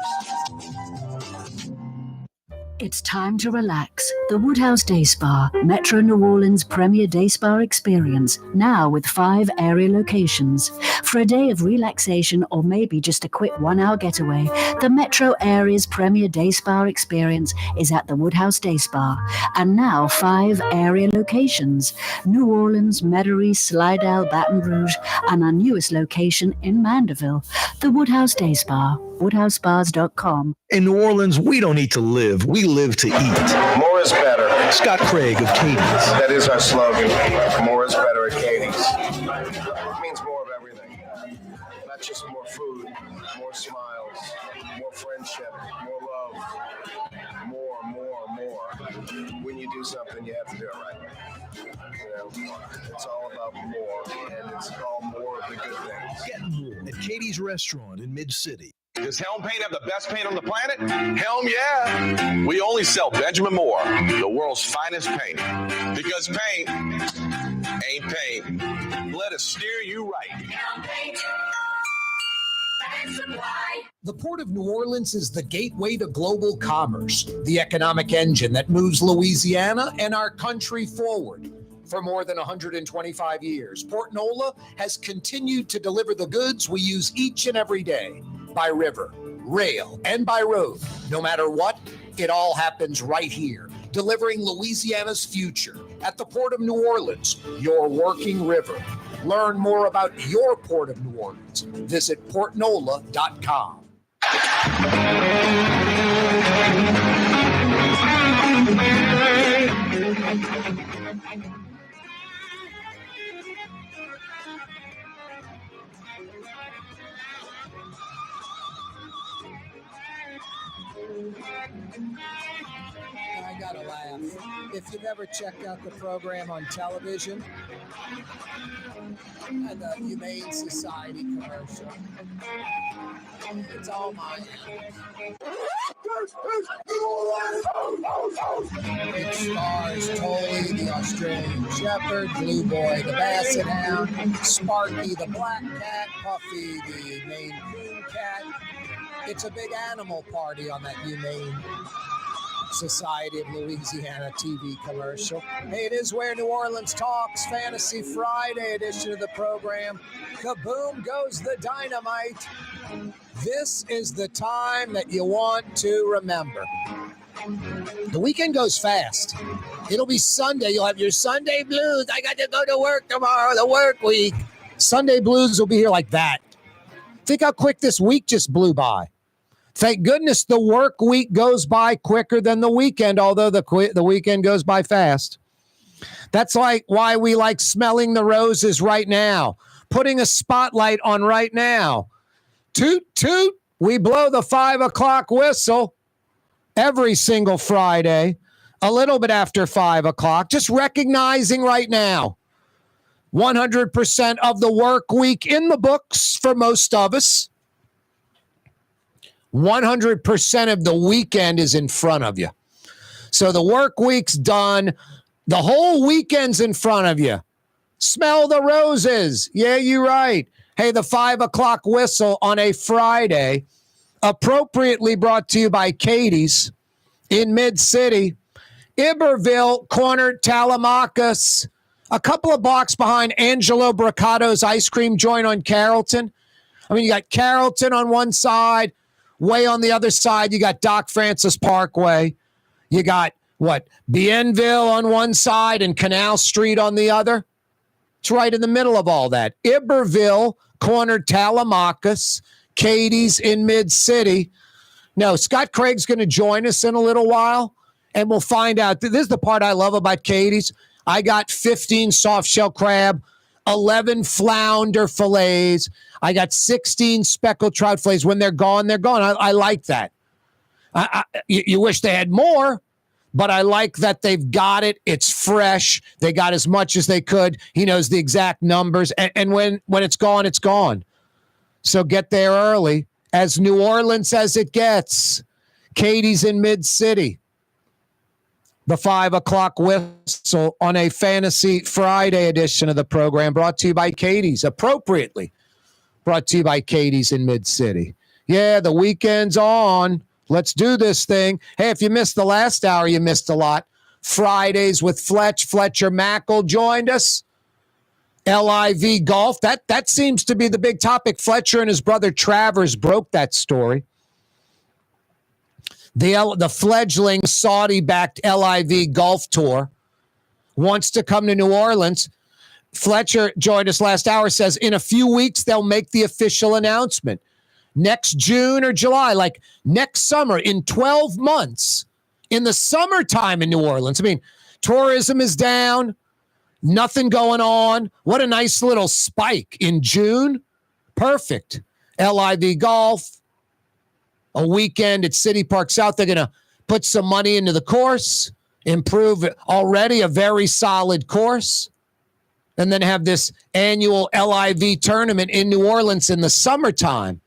It's time to relax. The Woodhouse Day Spa, Metro New Orleans' premier day spa experience, now with 5 area locations. For a day of relaxation or maybe just a quick 1-hour getaway, the Metro area's premier day spa experience is at the Woodhouse Day Spa. And now 5 area locations: New Orleans, Metairie, Slidell, Baton Rouge, and our newest location in Mandeville. The Woodhouse Day Spa, woodhousespas.com. In New Orleans, we don't eat to live. We live to eat. More is better. Scott Craig of Katie's. That is our slogan. More is better at Katie's. It means more of everything. Not just more food, more smiles, more friendship, more love. More. When you do something, you have to do it right. It's all about more, and it's all more of the good things. Get more at Katie's Restaurant in Mid-City. Does Helm Paint have the best paint on the planet? Helm, yeah. We only sell Benjamin Moore, the world's finest paint. Because paint ain't paint. Let us steer you right. Helm Paint. The Port of New Orleans is the gateway to global commerce, the economic engine that moves Louisiana and our country forward. For more than 125 years, Port Nola has continued to deliver the goods we use each and every day, by river, rail, and by road. No matter what, it all happens right here, delivering Louisiana's future at the Port of New Orleans, your working river. Learn more about your Port of New Orleans. Visit portnola.com. I gotta laugh. If you've ever checked out the program on television, and the Humane Society commercial, it's all mine. It stars Tully, the Australian Shepherd, Blue Boy, the Basset Hound, Sparky, the Black Cat, Puffy, the Maine Coon Cat. It's a big animal party on that Humane Society of Louisiana TV commercial. Hey, it is Where New Orleans Talks, Fantasy Friday edition of the program. Kaboom goes the dynamite. This is the time that you want to remember. The weekend goes fast. It'll be Sunday. You'll have your Sunday blues. I got to go to work tomorrow, the work week. Sunday blues will be here like that. Think how quick this week just blew by. Thank goodness the work week goes by quicker than the weekend, although the weekend goes by fast. That's like why we like smelling the roses right now, putting a spotlight on right now. Toot, toot, we blow the 5 o'clock whistle every single Friday, a little bit after 5 o'clock, just recognizing right now 100% of the work week in the books for most of us. 100% of the weekend is in front of you. So the work week's done. The whole weekend's in front of you. Smell the roses. Yeah, you're right. Hey, the 5 o'clock whistle on a Friday, appropriately brought to you by Katie's in Mid-City. Iberville cornered Telemachus, a couple of blocks behind Angelo Bricato's ice cream joint on Carrollton. I mean, you got Carrollton on one side, way on the other side, you got Doc Francis Parkway. You got, Bienville on one side and Canal Street on the other. It's right in the middle of all that. Iberville cornered Telemachus, Katie's in Mid-City. No, Scott Craig's going to join us in a little while, and we'll find out. This is the part I love about Katie's. I got 15 soft shell crab, 11 flounder fillets. I got 16 speckled trout fillets. When they're gone, they're gone. I like that. You wish they had more, but I like that they've got it. It's fresh. They got as much as they could. He knows the exact numbers. And when it's gone, it's gone. So get there early. As New Orleans as it gets. Katie's in Mid-City. The 5 o'clock whistle on a Fantasy Friday edition of the program, brought to you by Katie's, appropriately brought to you by Katie's in Mid-City. Yeah, the weekend's on. Let's do this thing. Hey, if you missed the last hour, you missed a lot. Fridays with Fletcher Mackel joined us. LIV golf. That seems to be the big topic. Fletcher and his brother Travers broke that story. The fledgling Saudi-backed LIV golf tour wants to come to New Orleans. Fletcher joined us last hour, says in a few weeks they'll make the official announcement. Next June or July, like next summer, in 12 months, in the summertime in New Orleans. I mean, tourism is down, nothing going on. What a nice little spike in June. Perfect. LIV golf, a weekend at City Park South. They're going to put some money into the course, improve already a very solid course, and then have this annual LIV tournament in New Orleans in the summertime.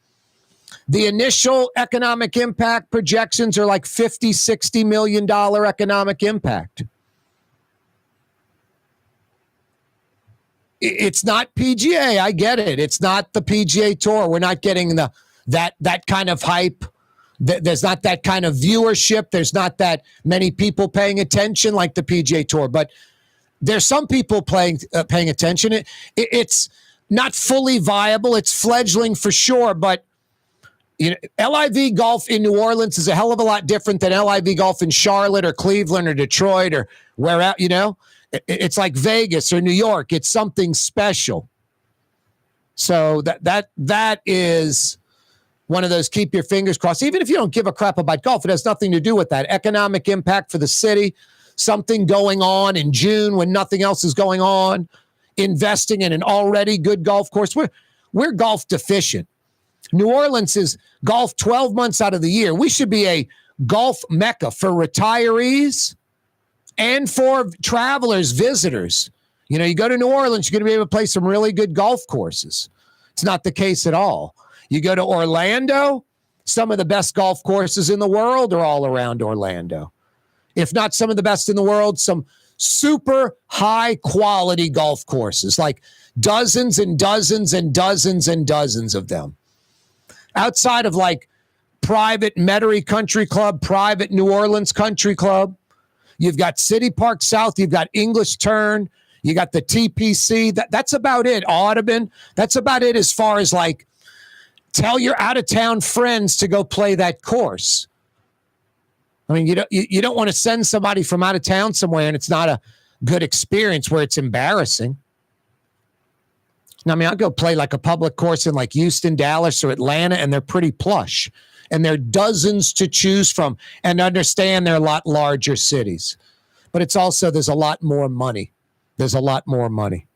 The initial economic impact projections are like $50-60 million economic impact. It's not PGA. I get it. It's not the PGA Tour. We're not getting that kind of hype. There's not that kind of viewership. There's not that many people paying attention like the PGA Tour. But there's some people paying attention. It's not fully viable. It's fledgling for sure, but LIV golf in New Orleans is a hell of a lot different than LIV golf in Charlotte or Cleveland or Detroit or where out, It's like Vegas or New York. It's something special. So that is one of those keep your fingers crossed. Even if you don't give a crap about golf, it has nothing to do with that. Economic impact for the city, something going on in June when nothing else is going on, investing in an already good golf course. We're golf deficient. New Orleans is golf 12 months out of the year. We should be a golf mecca for retirees and for travelers, visitors. You go to New Orleans, you're going to be able to play some really good golf courses. It's not the case at all. You go to Orlando, some of the best golf courses in the world are all around Orlando. If not some of the best in the world, some super high quality golf courses, like dozens and dozens and dozens and dozens of them. Outside of like private Metairie Country Club, private New Orleans Country Club, you've got City Park South, you've got English Turn, you got the TPC. That's about it. Audubon. That's about it as far as like tell your out-of-town friends to go play that course. I mean, you don't want to send somebody from out of town somewhere and it's not a good experience where it's embarrassing. I mean, I'll go play like a public course in like Houston, Dallas, or Atlanta, and they're pretty plush. And there are dozens to choose from. And understand they're a lot larger cities. But it's also, there's a lot more money. There's a lot more money.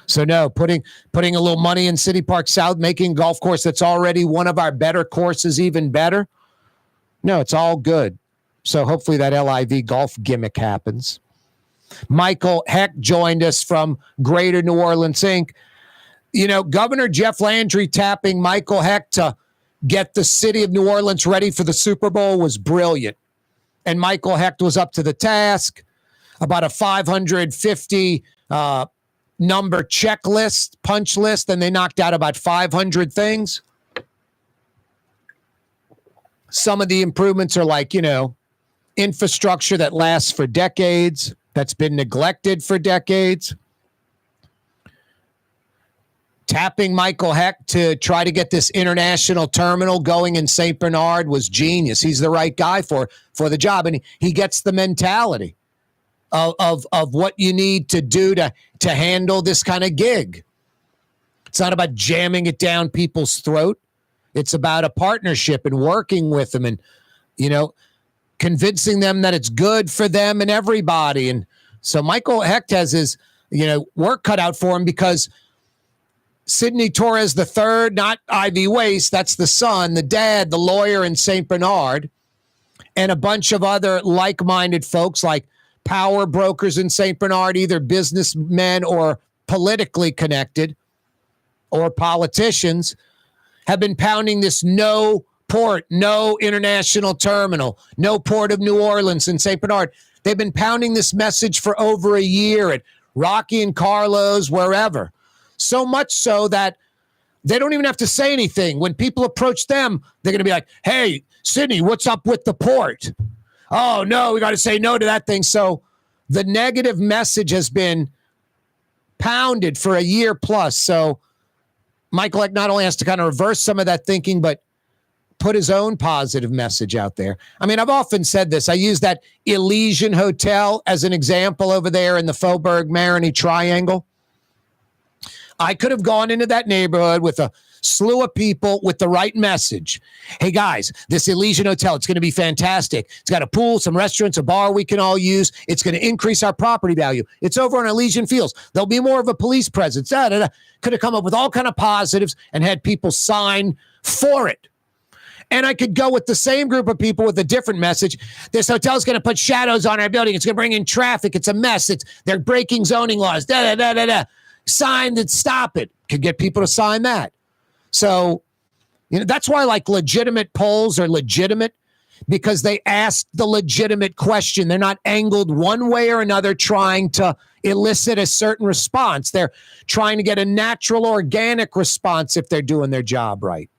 So no, putting a little money in City Park South, making a golf course that's already one of our better courses even better. No, it's all good. So hopefully that LIV golf gimmick happens. Michael Heck joined us from Greater New Orleans Inc. Governor Jeff Landry tapping Michael Heck to get the city of New Orleans ready for the Super Bowl was brilliant. And Michael Hecht was up to the task. About a 550 number checklist, punch list, and they knocked out about 500 things. Some of the improvements are like, infrastructure that lasts for decades, that's been neglected for decades. Tapping Michael Hecht to try to get this international terminal going in St. Bernard was genius. He's the right guy for the job, and he gets the mentality of what you need to do to handle this kind of gig. It's not about jamming it down people's throat. It's about a partnership and working with them and, convincing them that it's good for them and everybody. And so Michael Hecht has his, work cut out for him because Sidney Torres III, not Ivy Waste, that's the son, the dad, the lawyer in St. Bernard, and a bunch of other like-minded folks like power brokers in St. Bernard, either businessmen or politically connected or politicians, have been pounding this no port, no international terminal, no port of New Orleans in St. Bernard. They've been pounding this message for over a year at Rocky and Carlos, wherever. So much so that they don't even have to say anything. When people approach them, they're going to be like, hey, Sydney, what's up with the port? Oh, no, we got to say no to that thing. So the negative message has been pounded for a year plus. So Michael Hecht not only has to kind of reverse some of that thinking, but put his own positive message out there. I mean, I've often said this. I use that Elysian Hotel as an example over there in the Faubourg-Marigny Triangle. I could have gone into that neighborhood with a slew of people with the right message. Hey, guys, this Elysian Hotel, it's going to be fantastic. It's got a pool, some restaurants, a bar we can all use. It's going to increase our property value. It's over on Elysian Fields. There'll be more of a police presence. Could have come up with all kind of positives and had people sign for it. And I could go with the same group of people with a different message. This hotel is going to put shadows on our building. It's going to bring in traffic. It's a mess. They're breaking zoning laws. Sign that stop it. Could get people to sign that. So, that's why like legitimate polls are legitimate, because they ask the legitimate question. They're not angled one way or another trying to elicit a certain response. They're trying to get a natural, organic response if they're doing their job right.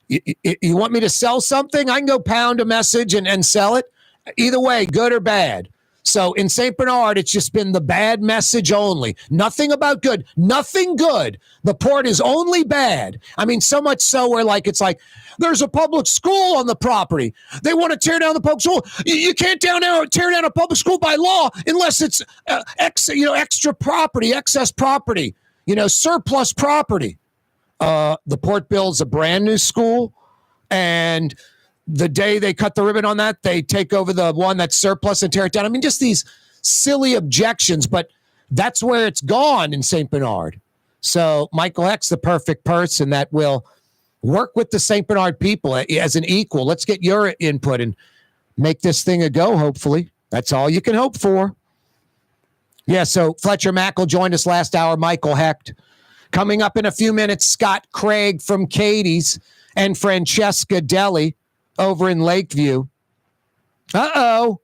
You want me to sell something? I can go pound a message and sell it. Either way, good or bad. So in St. Bernard, it's just been the bad message only. Nothing about good. Nothing good. The port is only bad. I mean, so much so where it's like, there's a public school on the property. They want to tear down the public school. You can't tear down a public school by law unless it's extra property, excess property, surplus property. The port builds a brand new school, and the day they cut the ribbon on that, they take over the one that's surplus and tear it down. I mean, just these silly objections, but that's where it's gone in St. Bernard. So Michael Hecht's the perfect person that will work with the St. Bernard people as an equal. Let's get your input and make this thing a go, hopefully. That's all you can hope for. Yeah, so Fletcher Mackle joined us last hour, Michael Hecht. Coming up in a few minutes, Scott Craig from Katie's and Francesca Deli over in Lakeview. Uh-oh.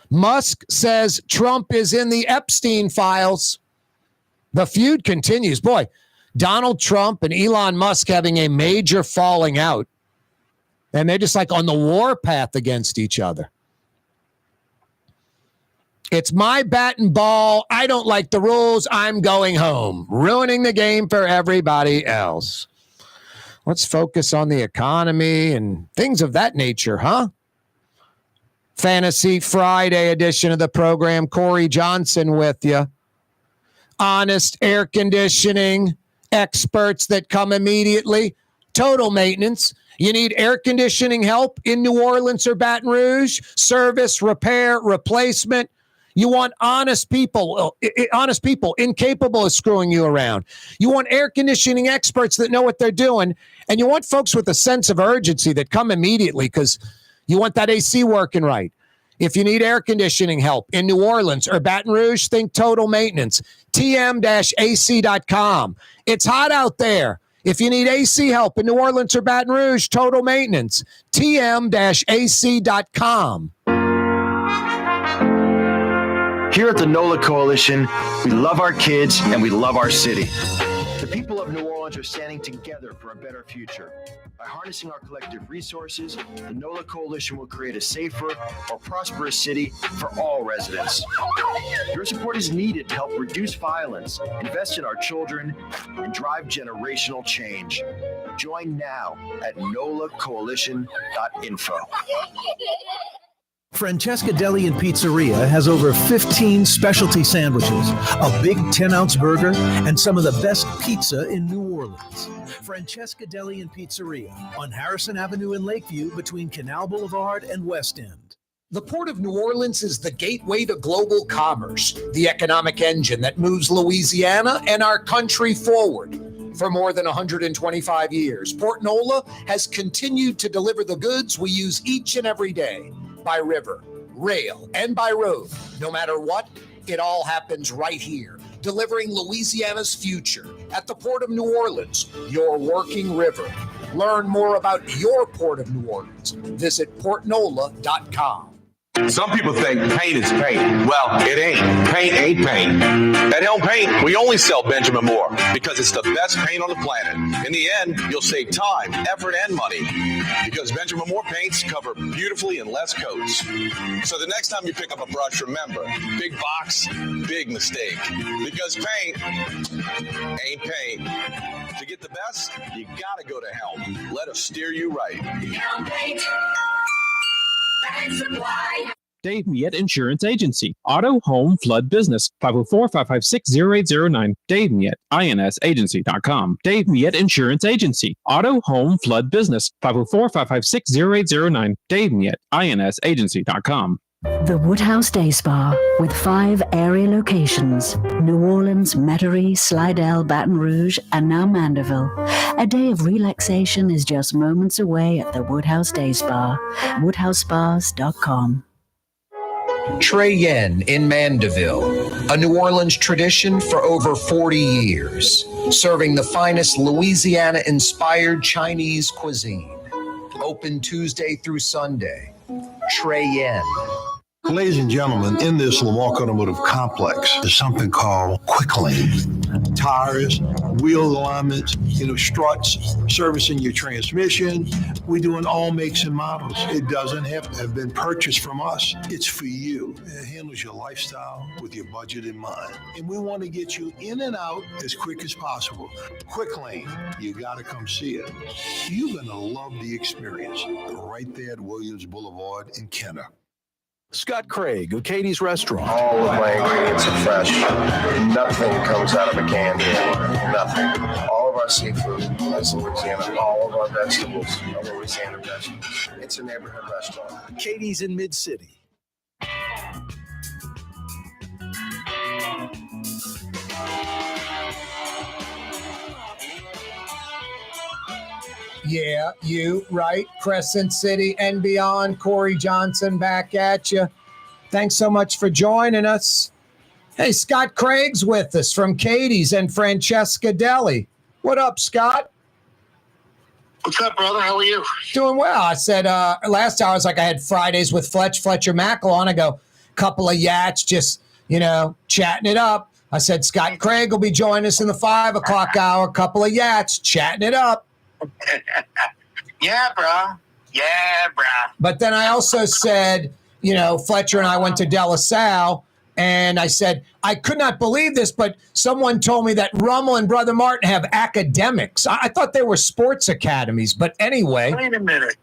Musk says Trump is in the Epstein files. The feud continues. Boy, Donald Trump and Elon Musk having a major falling out. And they're just on the war path against each other. It's my bat and ball. I don't like the rules. I'm going home. Ruining the game for everybody else. Let's focus on the economy and things of that nature, huh? Fantasy Friday edition of the program. Corey Johnson with you. Honest air conditioning experts that come immediately. Total maintenance. You need air conditioning help in New Orleans or Baton Rouge? Service, repair, replacement. You want honest people, incapable of screwing you around. You want air conditioning experts that know what they're doing. And you want folks with a sense of urgency that come immediately because you want that AC working right. If you need air conditioning help in New Orleans or Baton Rouge, think Total Maintenance. TM-AC.com. It's hot out there. If you need AC help in New Orleans or Baton Rouge, total maintenance, tm-ac.com. Here at the NOLA Coalition, we love our kids and we love our city. The people of New Orleans are standing together for a better future. By harnessing our collective resources, the NOLA Coalition will create a safer, more prosperous city for all residents. Your support is needed to help reduce violence, invest in our children, and drive generational change. Join now at nolacoalition.info. Francesca Deli and Pizzeria has over 15 specialty sandwiches, a big 10-ounce burger, and some of the best pizza in New Orleans. Francesca Deli and Pizzeria on Harrison Avenue in Lakeview between Canal Boulevard and West End. The Port of New Orleans is the gateway to global commerce, the economic engine that moves Louisiana and our country forward. For more than 125 years, Port Nola has continued to deliver the goods we use each and every day. By river, rail, and by road. No matter what, it all happens right here, delivering Louisiana's future at the Port of New Orleans, your working river. Learn more about your Port of New Orleans. Visit portnola.com. Some people think paint is paint. Well, it ain't. Paint ain't paint. At Helm Paint, we only sell Benjamin Moore because it's the best paint on the planet. In the end, you'll save time, effort, and money because Benjamin Moore paints cover beautifully in less coats. So the next time you pick up a brush, remember, big box, big mistake. Because paint ain't paint. To get the best, you gotta go to Helm. Let us steer you right. Helm Paint. Dave Miette Insurance Agency. Auto, home, flood, business. 504-556-0809. Dave Miette, INSagency.com. Dave Miette Insurance Agency. Auto, home, flood, business. 504-556-0809. Dave Miette, INSagency.com. The Woodhouse Day Spa, with 5 area locations: New Orleans, Metairie, Slidell, Baton Rouge, and now Mandeville. A day of relaxation is just moments away at the Woodhouse Day Spa. WoodhouseSpas.com. Trey Yen in Mandeville, a New Orleans tradition for over 40 years, serving the finest Louisiana-inspired Chinese cuisine. Open Tuesday through Sunday. Trey Yen. Ladies and gentlemen, in this Lamarck Automotive Complex, there's something called Quick Lane. Tires, wheel alignments, struts, servicing your transmission. We do in all makes and models. It doesn't have to have been purchased from us. It's for you. It handles your lifestyle with your budget in mind. And we want to get you in and out as quick as possible. Quick Lane, you got to come see it. You're going to love the experience right there at Williams Boulevard in Kenner. Scott Craig of Katie's Restaurant. All of my ingredients are fresh. Nothing comes out of a can here. Nothing. All of our seafood is Louisiana. All of our vegetables are Louisiana vegetables. It's a neighborhood restaurant. Katie's in Mid-City. Yeah, you, right? Crescent City and beyond. Corey Johnson back at you. Thanks so much for joining us. Hey, Scott Craig's with us from Katie's and Francesca Deli. What up, Scott? What's up, brother? How are you? Doing well. I said last hour, I was like, I had Fridays with Fletcher Mackel on. I go, couple of yats, just, chatting it up. I said, Scott Craig will be joining us in the 5 o'clock hour. Couple of yats, chatting it up. Yeah, bro. But then I also said, Fletcher and I went to De La Salle, and I said, I could not believe this, but someone told me that Rummel and Brother Martin have academics. I thought they were sports academies, but anyway. Wait a minute.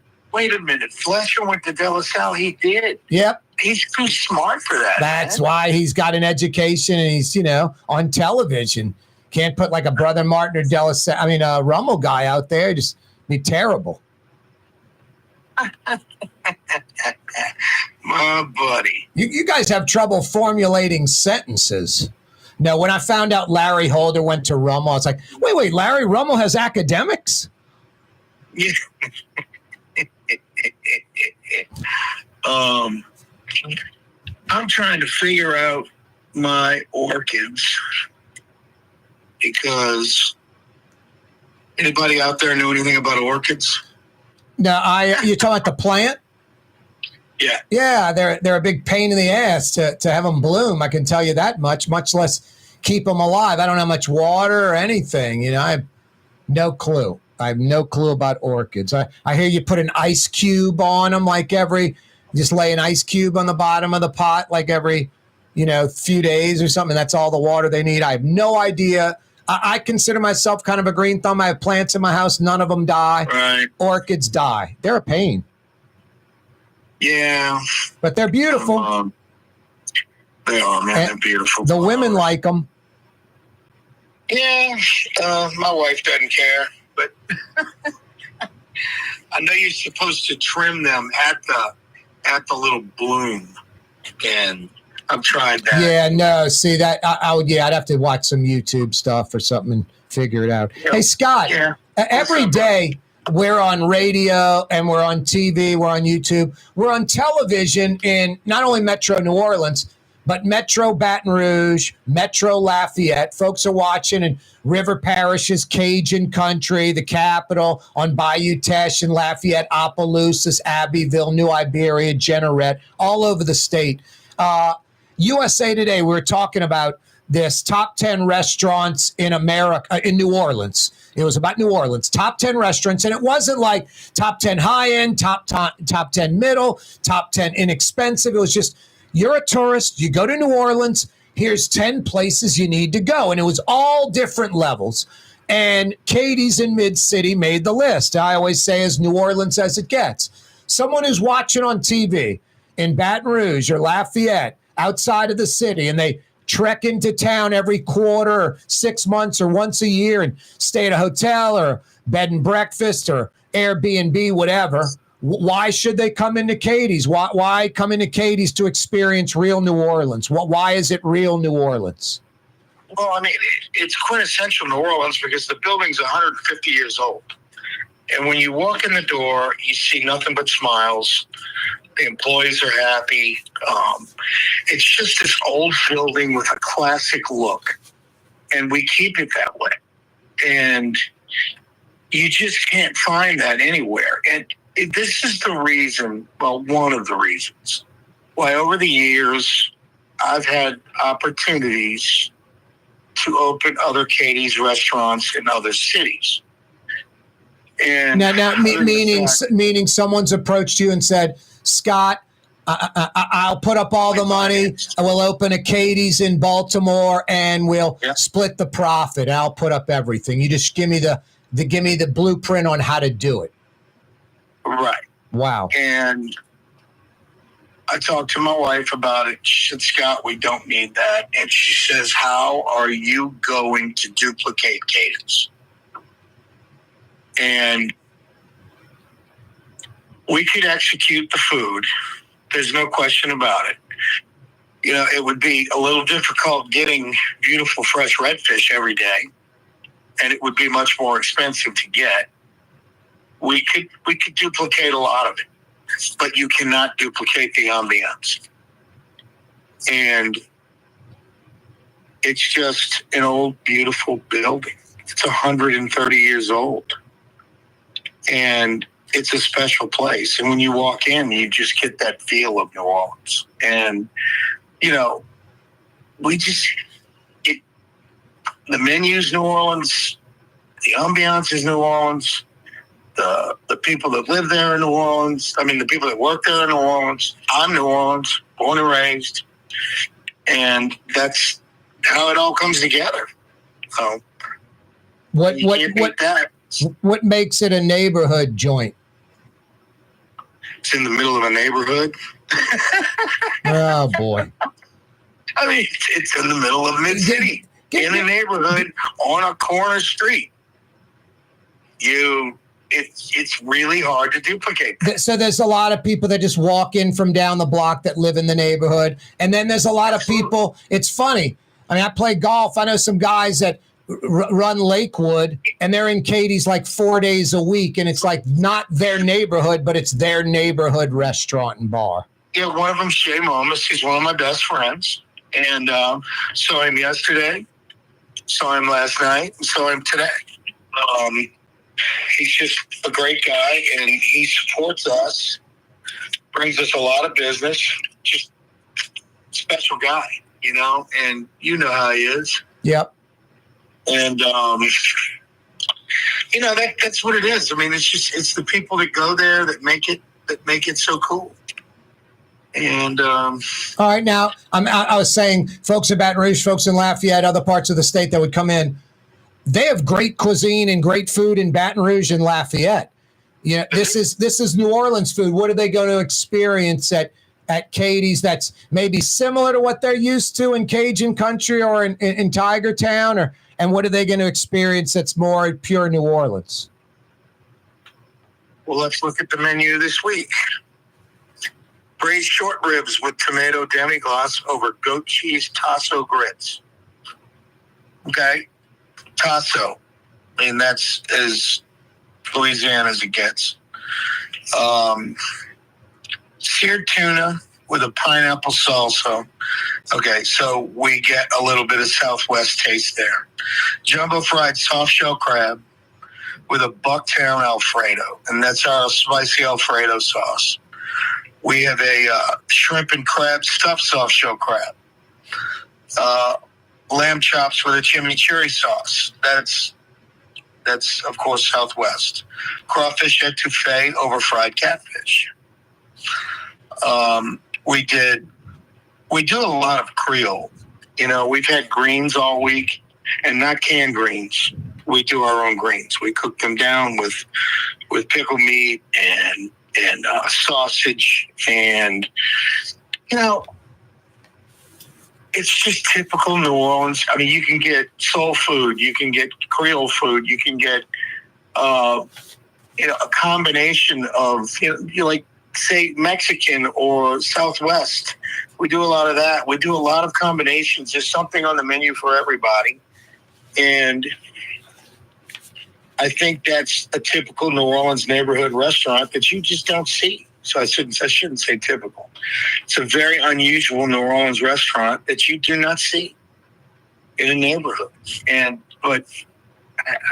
Fletcher went to De La Salle. He did. Yep. He's too smart for that. That's why he's got an education and he's, on television. Can't put like a Brother Martin or Rummel guy out there. Just be terrible. My buddy. You guys have trouble formulating sentences. No, when I found out Larry Holder went to Rummel, I was like, wait, Larry Rummel has academics? Yeah. I'm trying to figure out my orchids because Anybody out there know anything about orchids? No, you're talking about the plant? Yeah. Yeah, they're a big pain in the ass to have them bloom. I can tell you that much less keep them alive. I don't have much water or anything. You know, I have no clue. I have no clue about orchids. I hear you put an ice cube on them just lay an ice cube on the bottom of the pot like every, few days or something. That's all the water they need. I have no idea. I consider myself kind of a green thumb. I have plants in my house. None of them die. Right. Orchids die. They're a pain. Yeah. But they're beautiful. They are, man. They're beautiful. The women like them. Yeah. My wife doesn't care, but I know you're supposed to trim them at the little bloom, and I've tried that. Yeah, no. See that? I'd have to watch some YouTube stuff or something and figure it out. Yep. Hey, Scott. Yeah. Every day we're on radio and we're on TV, we're on YouTube, we're on television in not only Metro New Orleans, but Metro Baton Rouge, Metro Lafayette. Folks are watching in River Parishes, Cajun Country, the Capital, on Bayou Teche and Lafayette, Opelousas, Abbeville, New Iberia, Jeanerette, all over the state. USA Today, we were talking about this top 10 restaurants in America, in New Orleans. It was about New Orleans, top 10 restaurants. And it wasn't like top 10 high end, top 10 middle, top 10 inexpensive. It was just, you're a tourist, you go to New Orleans, here's 10 places you need to go. And it was all different levels. And Katie's in Mid-City made the list. I always say as New Orleans as it gets. Someone who's watching on TV in Baton Rouge or Lafayette, outside of the city, and they trek into town every quarter or 6 months or once a year and stay at a hotel or bed and breakfast or Airbnb, whatever. Why should they come into Katie's? Why come into Katie's to experience real New Orleans? Why is it real New Orleans? Well, I mean, it's quintessential New Orleans because the building's 150 years old. And when you walk in the door, you see nothing but smiles. The employees are happy. It's just this old building with a classic look. And we keep it that way. And you just can't find that anywhere. And this is the reason, well, one of the reasons why over the years I've had opportunities to open other Katie's restaurants in other cities. And meaning someone's approached you and said, Scott, I'll put up all the money. I will open a Katie's in Baltimore and we'll split the profit. I'll put up everything. You just give me the blueprint on how to do it. Right. Wow. And I talked to my wife about it. She said, Scott, we don't need that. And she says, how are you going to duplicate Katie's? And we could execute the food. There's no question about it. You know, it would be a little difficult getting beautiful fresh redfish every day, and it would be much more expensive to get. We could duplicate a lot of it, but you cannot duplicate the ambiance. And it's just an old, beautiful building. It's 130 years old. And it's a special place. And when you walk in, you just get that feel of New Orleans. And, you know, the menu's New Orleans, the ambiance is New Orleans, the people that live there in New Orleans, the people that work there in New Orleans. I'm New Orleans, born and raised. And that's how it all comes together. So what makes it a neighborhood joint? It's in the middle of a neighborhood. Oh, boy. I mean, it's in the middle of Mid-City, in a neighborhood on a corner street. It's really hard to duplicate. So there's a lot of people that just walk in from down the block that live in the neighborhood. And then there's a lot of people. It's funny. I mean, I play golf. I know some guys that run Lakewood, and they're in Katie's like 4 days a week, and it's like not their neighborhood, but it's their neighborhood restaurant and bar. Yeah, one of them, Shay Momus, he's one of my best friends, and saw him yesterday, saw him last night, and saw him today. He's just a great guy, and he supports us, brings us a lot of business. Just special guy, and you know how he is. Yep. And that's what it is. I mean, it's the people that go there that make it so cool. And all right, now I was saying, folks in Baton Rouge, folks in Lafayette, other parts of the state that would come in, they have great cuisine and great food in Baton Rouge and Lafayette. This is New Orleans food. What are they going to experience at Katie's that's maybe similar to what they're used to in Cajun country or in Tiger Town? And what are they going to experience that's more pure New Orleans? Well, let's look at the menu this week. Braised short ribs with tomato demi-glace over goat cheese tasso grits. Okay? Tasso. I mean, that's as Louisiana as it gets. Seared tuna with a pineapple salsa. Okay, so we get a little bit of Southwest taste there. Jumbo fried soft shell crab with a Bucktown Alfredo, and that's our spicy Alfredo sauce. We have a shrimp and crab stuffed soft shell crab. Lamb chops with a chimichurri sauce. That's of course Southwest. Crawfish etouffee over fried catfish. We do a lot of Creole. We've had greens all week, and not canned greens. We do our own greens. We cook them down with pickled meat and sausage, and it's just typical New Orleans. I mean, you can get soul food, you can get Creole food, you can get a combination of like say Mexican or Southwest. We do a lot of that. We do a lot of combinations. There's something on the menu for everybody, and I think that's a typical New Orleans neighborhood restaurant that you just don't see. So I shouldn't say typical. It's a very unusual New Orleans restaurant that you do not see in a neighborhood. But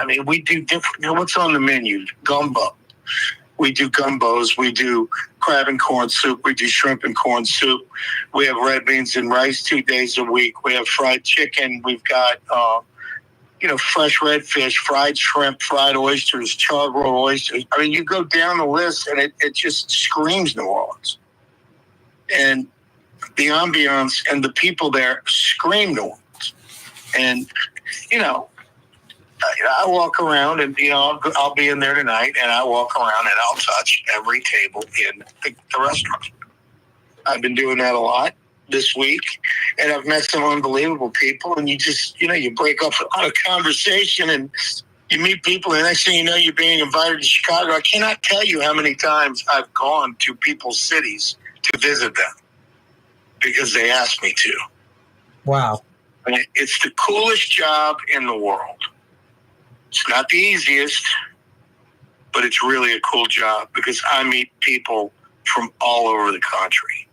I mean, we do different. What's on the menu? Gumbo. We do gumbos. We do crab and corn soup. We do shrimp and corn soup. We have red beans and rice 2 days a week. We have fried chicken. We've got fresh redfish, fried shrimp, fried oysters, char-grilled oysters. I mean, you go down the list, and it just screams New Orleans. And the ambiance and the people there scream New Orleans. And, I walk around, and, I'll be in there tonight, and I walk around, and I'll touch every table in the restaurant. I've been doing that a lot this week, and I've met some unbelievable people, and you just, you break up a lot of conversation, and you meet people, and the next thing you know, you're being invited to Chicago. I cannot tell you how many times I've gone to people's cities to visit them because they asked me to. Wow. And it's the coolest job in the world. It's not the easiest, but it's really a cool job because I meet people from all over the country.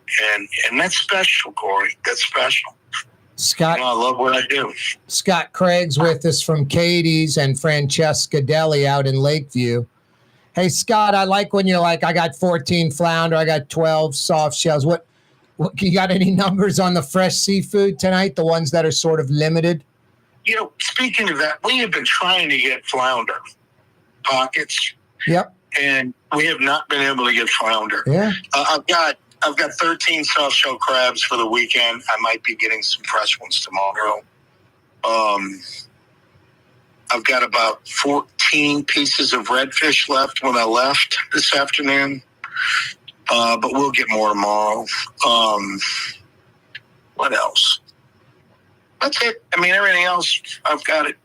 And that's special, Corey. That's special. Scott, I love what I do. Scott Craig's with us from Katie's and Francesca Deli out in Lakeview. Hey, Scott, I like when you're like, I got 14 flounder, I got 12 soft shells. What you got any numbers on the fresh seafood tonight, the ones that are sort of limited? Speaking of that, we have been trying to get flounder pockets. Yep. And we have not been able to get flounder. Yeah. I've got 13 soft shell crabs for the weekend. I might be getting some fresh ones tomorrow. I've got about 14 pieces of redfish left when I left this afternoon. But we'll get more tomorrow. What else? That's it. I mean, everything else, I've got it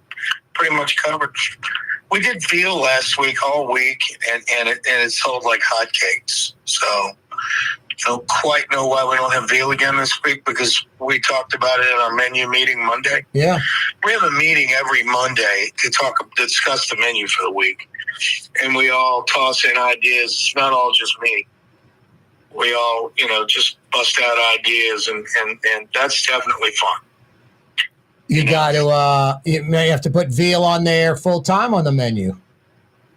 pretty much covered. We did veal last week, all week, and it sold like hotcakes. So I don't quite know why we don't have veal again this week because we talked about it in our menu meeting Monday. Yeah. We have a meeting every Monday to discuss the menu for the week. And we all toss in ideas. It's not all just me. We all, just bust out ideas, and that's definitely fun. You got to, you may have to put veal on there full time on the menu.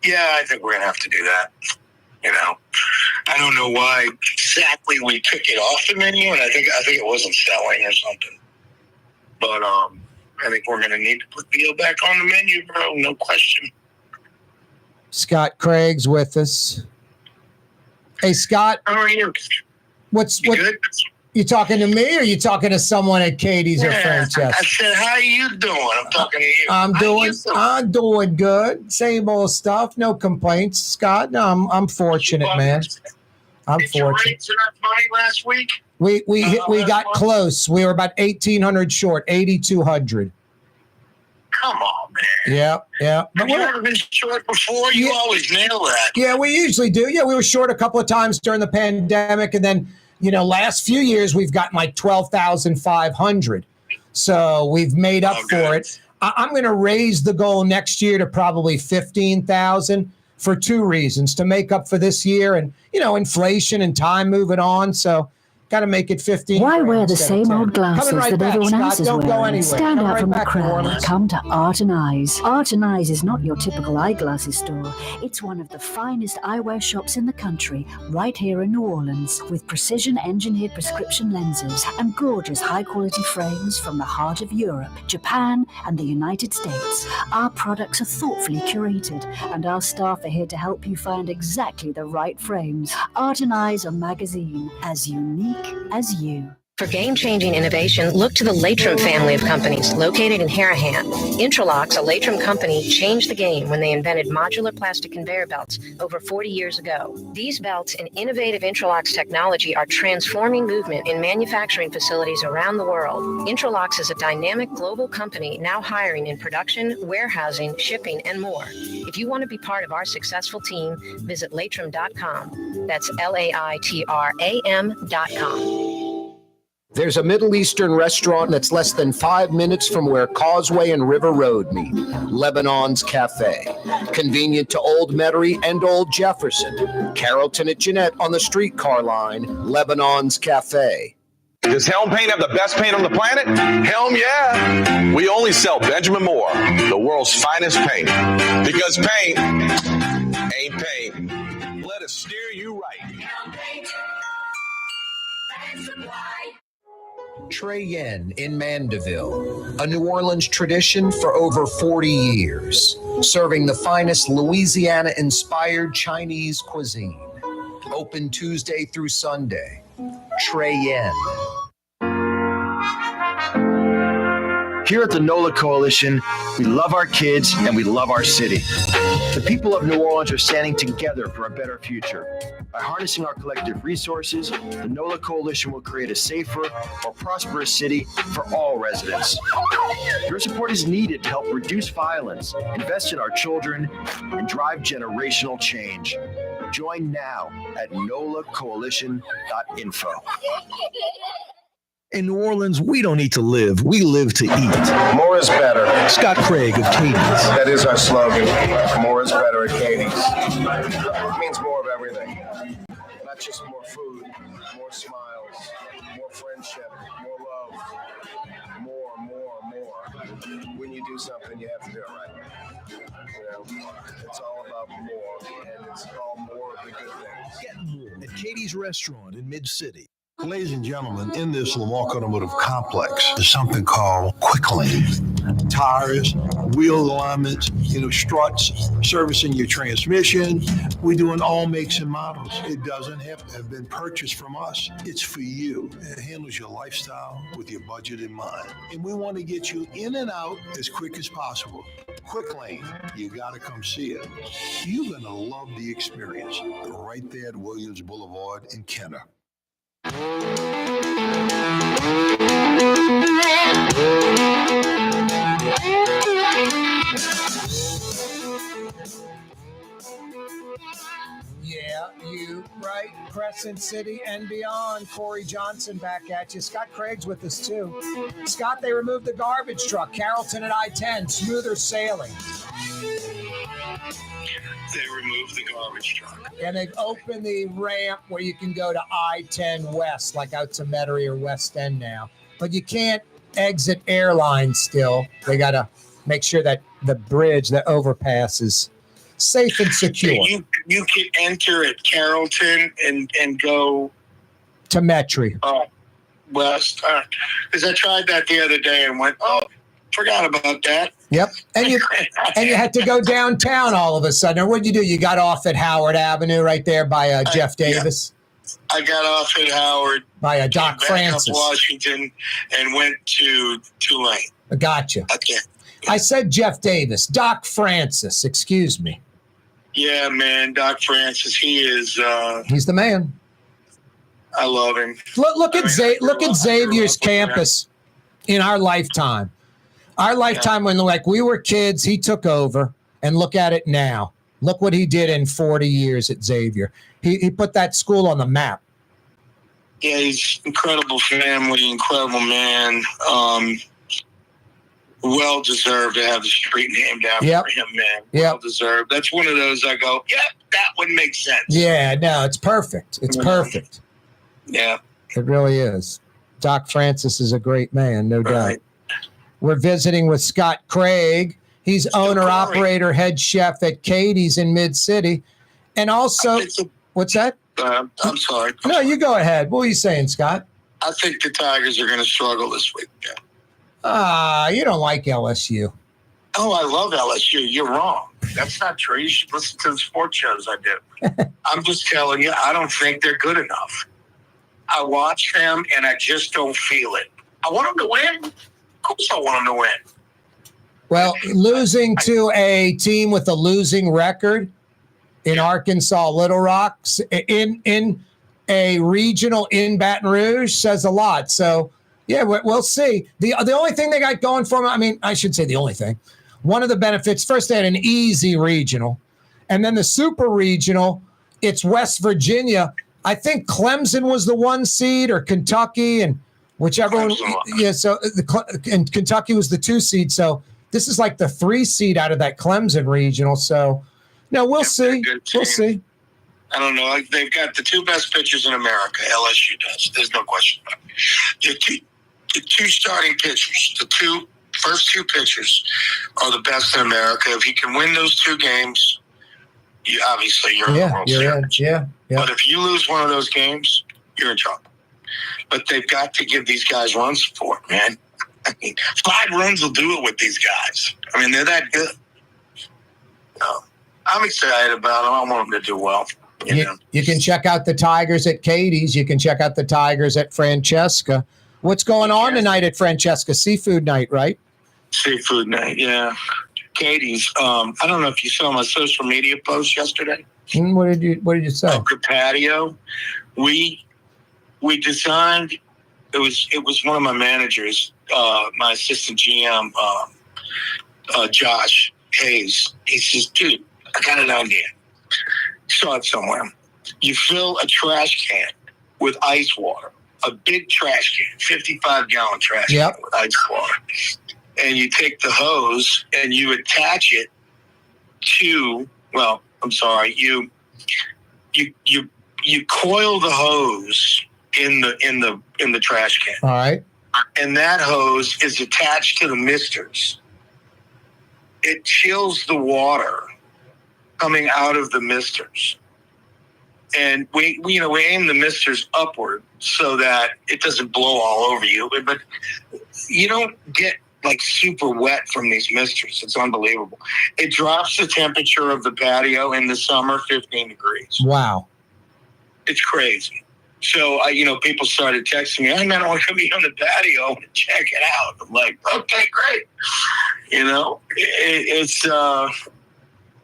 Yeah, I think we're going to have to do that. You know, I don't know why exactly we took it off the menu, and I think it wasn't selling or something. But I think we're going to need to put veal back on the menu, bro. No question. Scott Craig's with us. Hey, Scott. How are you? What? Good? You talking to me, or you talking to someone at Katie's or Francesca? I said, how are you doing? I'm talking to you. I'm doing good. Same old stuff. No complaints, Scott. No, I'm fortunate, man. I'm Did fortunate. you raise enough money last week? We got close. We were about 1,800 short, 8,200. Come on, man. Yeah. But you ever been short before? You always nail that. Yeah, we usually do. Yeah, we were short a couple of times during the pandemic, and then, last few years we've gotten like 12,500. So we've made up for it. I'm going to raise the goal next year to probably 15,000 for two reasons: to make up for this year and, inflation and time moving on. So got to make it 15. Why wear the same old glasses that everyone else is Don't go wearing? anywhere. Stand Come out right from the back to crowd. Orleans. Come to Art and Eyes. Art and Eyes is not your typical eyeglasses store. It's one of the finest eyewear shops in the country, right here in New Orleans, with precision-engineered prescription lenses and gorgeous high-quality frames from the heart of Europe, Japan, and the United States. Our products are thoughtfully curated, and our staff are here to help you find exactly the right frames. Art and Eyes, a magazine as unique as you. For game-changing innovation, look to the Latrim family of companies located in Harahan. Intralox, a Latrim company, changed the game when they invented modular plastic conveyor belts over 40 years ago. These belts and innovative Intralox technology are transforming movement in manufacturing facilities around the world. Intralox is a dynamic global company now hiring in production, warehousing, shipping, and more. If you want to be part of our successful team, visit latrim.com. That's LAITRAM.com. There's a Middle Eastern restaurant that's less than 5 minutes from where Causeway and River Road meet, Lebanon's Cafe. Convenient to Old Metairie and Old Jefferson. Carrollton at Jeanette on the streetcar line, Lebanon's Cafe. Does Helm Paint have the best paint on the planet? Helm, yeah. We only sell Benjamin Moore, the world's finest paint. Because paint ain't paint. Let us steer you right. Helm Paint. Trey Yen in Mandeville, a New Orleans tradition for over 40 years, serving the finest Louisiana-inspired Chinese cuisine. Open Tuesday through Sunday. Trey Yen. Here at the NOLA Coalition, we love our kids and we love our city. The people of New Orleans are standing together for a better future. By harnessing our collective resources, the NOLA Coalition will create a safer, more prosperous city for all residents. Your support is needed to help reduce violence, invest in our children, and drive generational change. Join now at nolacoalition.info. In New Orleans, we don't eat to live. We live to eat. More is better. Scott Craig of Katie's. That is our slogan. More is better at Katie's. It means more of everything. Not just more food, more smiles, more friendship, more love. More. When you do something, you have to do it right. It's all about more, and it's all more of the good things. Get more at Katie's Restaurant in Mid-City. Ladies and gentlemen, in this Lamarck Automotive Complex, there's something called Quick Lane. Tires, wheel alignments, struts, servicing your transmission. We're doing all makes and models. It doesn't have to have been purchased from us. It's for you. It handles your lifestyle with your budget in mind. And we want to get you in and out as quick as possible. Quick Lane, you got to come see it. You're going to love the experience. Right there at Williams Boulevard in Kenner. Yeah, you right. Crescent City and beyond. Corey Johnson back at you. Scott Craig's with us too. Scott, they removed the garbage truck. Carrollton at I-10. Smoother sailing. They removed the garbage truck. And they've opened the ramp where you can go to I-10 West, like out to Metairie or West End now. But you can't exit airline still. They got to make sure that the bridge, the overpass is safe and secure. So you can enter at Carrollton and go to Metry. West. Because I tried that the other day and went, forgot about that. Yep. And you had to go downtown all of a sudden. Or what did you do? You got off at Howard Avenue right there by Jeff Davis? Yeah. I got off at Howard. By Doc Francis. Washington and went to Tulane. Gotcha. Okay. I said Jeff Davis. Doc Francis. Excuse me. Yeah, man. Doc Francis. He is... he's the man. I love him. Look at Xavier's campus in our lifetime. Our lifetime when we were kids, he took over, and look at it now. Look what he did in 40 years at Xavier. He put that school on the map. Yeah, he's incredible family, incredible man. Well deserved to have the street named after him, man. Well deserved. That's one of those I go, that would make sense. Yeah, no, it's perfect. It's perfect. Yeah. It really is. Doc Francis is a great man, no doubt. We're visiting with Scott Craig. He's owner, operator, head chef at Katie's in Mid-City. And also, what's that? I'm sorry. No, you go ahead. What were you saying, Scott? I think the Tigers are going to struggle this week. You don't like LSU. Oh, I love LSU. You're wrong. That's not true. You should listen to the sports shows I do. I'm just telling you, I don't think they're good enough. I watch them, and I just don't feel it. I want them to win. Of course I want them to win. Well, losing to a team with a losing record in Arkansas Little Rock, in a regional in Baton Rouge says a lot. So, yeah, we'll see. The only thing they got going for them, I should say the only thing, one of the benefits, first they had an easy regional, and then the super regional, it's West Virginia. I think Clemson was the 1 seed or Kentucky, and whichever one. Yeah, so and Kentucky was the 2 seed. So this is like the 3 seed out of that Clemson regional. So, no, we'll see. We'll see. I don't know. They've got the 2 best pitchers in America. LSU does. There's no question about it. The 2 starting pitchers, the first 2 pitchers are the best in America. If you can win those 2 games, obviously you're in the World Series. Yeah. But if you lose one of those games, you're in trouble. But they've got to give these guys run support, man. 5 runs will do it with these guys. They're that good. I'm excited about them. I want them to do well. You can check out the Tigers at Katie's. You can check out the Tigers at Francesca. What's going on tonight at Francesca? Seafood night, right? Seafood night, yeah. Katie's. I don't know if you saw my social media post yesterday. What did you say? The patio. We designed. It was one of my managers, my assistant GM, Josh Hayes. He says, "Dude, I got an idea. Saw it somewhere. You fill a trash can with ice water, a big trash can, 55-gallon trash can with ice water, and you take the hose and you attach it to. Well, I'm sorry. You coil the hose in the trash can. All right. And that hose is attached to the misters. It chills the water coming out of the misters. And we aim the misters upward so that it doesn't blow all over you. But you don't get super wet from these misters. It's unbelievable. It drops the temperature of the patio in the summer 15 degrees. Wow. It's crazy. So, people started texting me, "Hey, man, I want to be on the patio and check it out." I'm like, okay, great.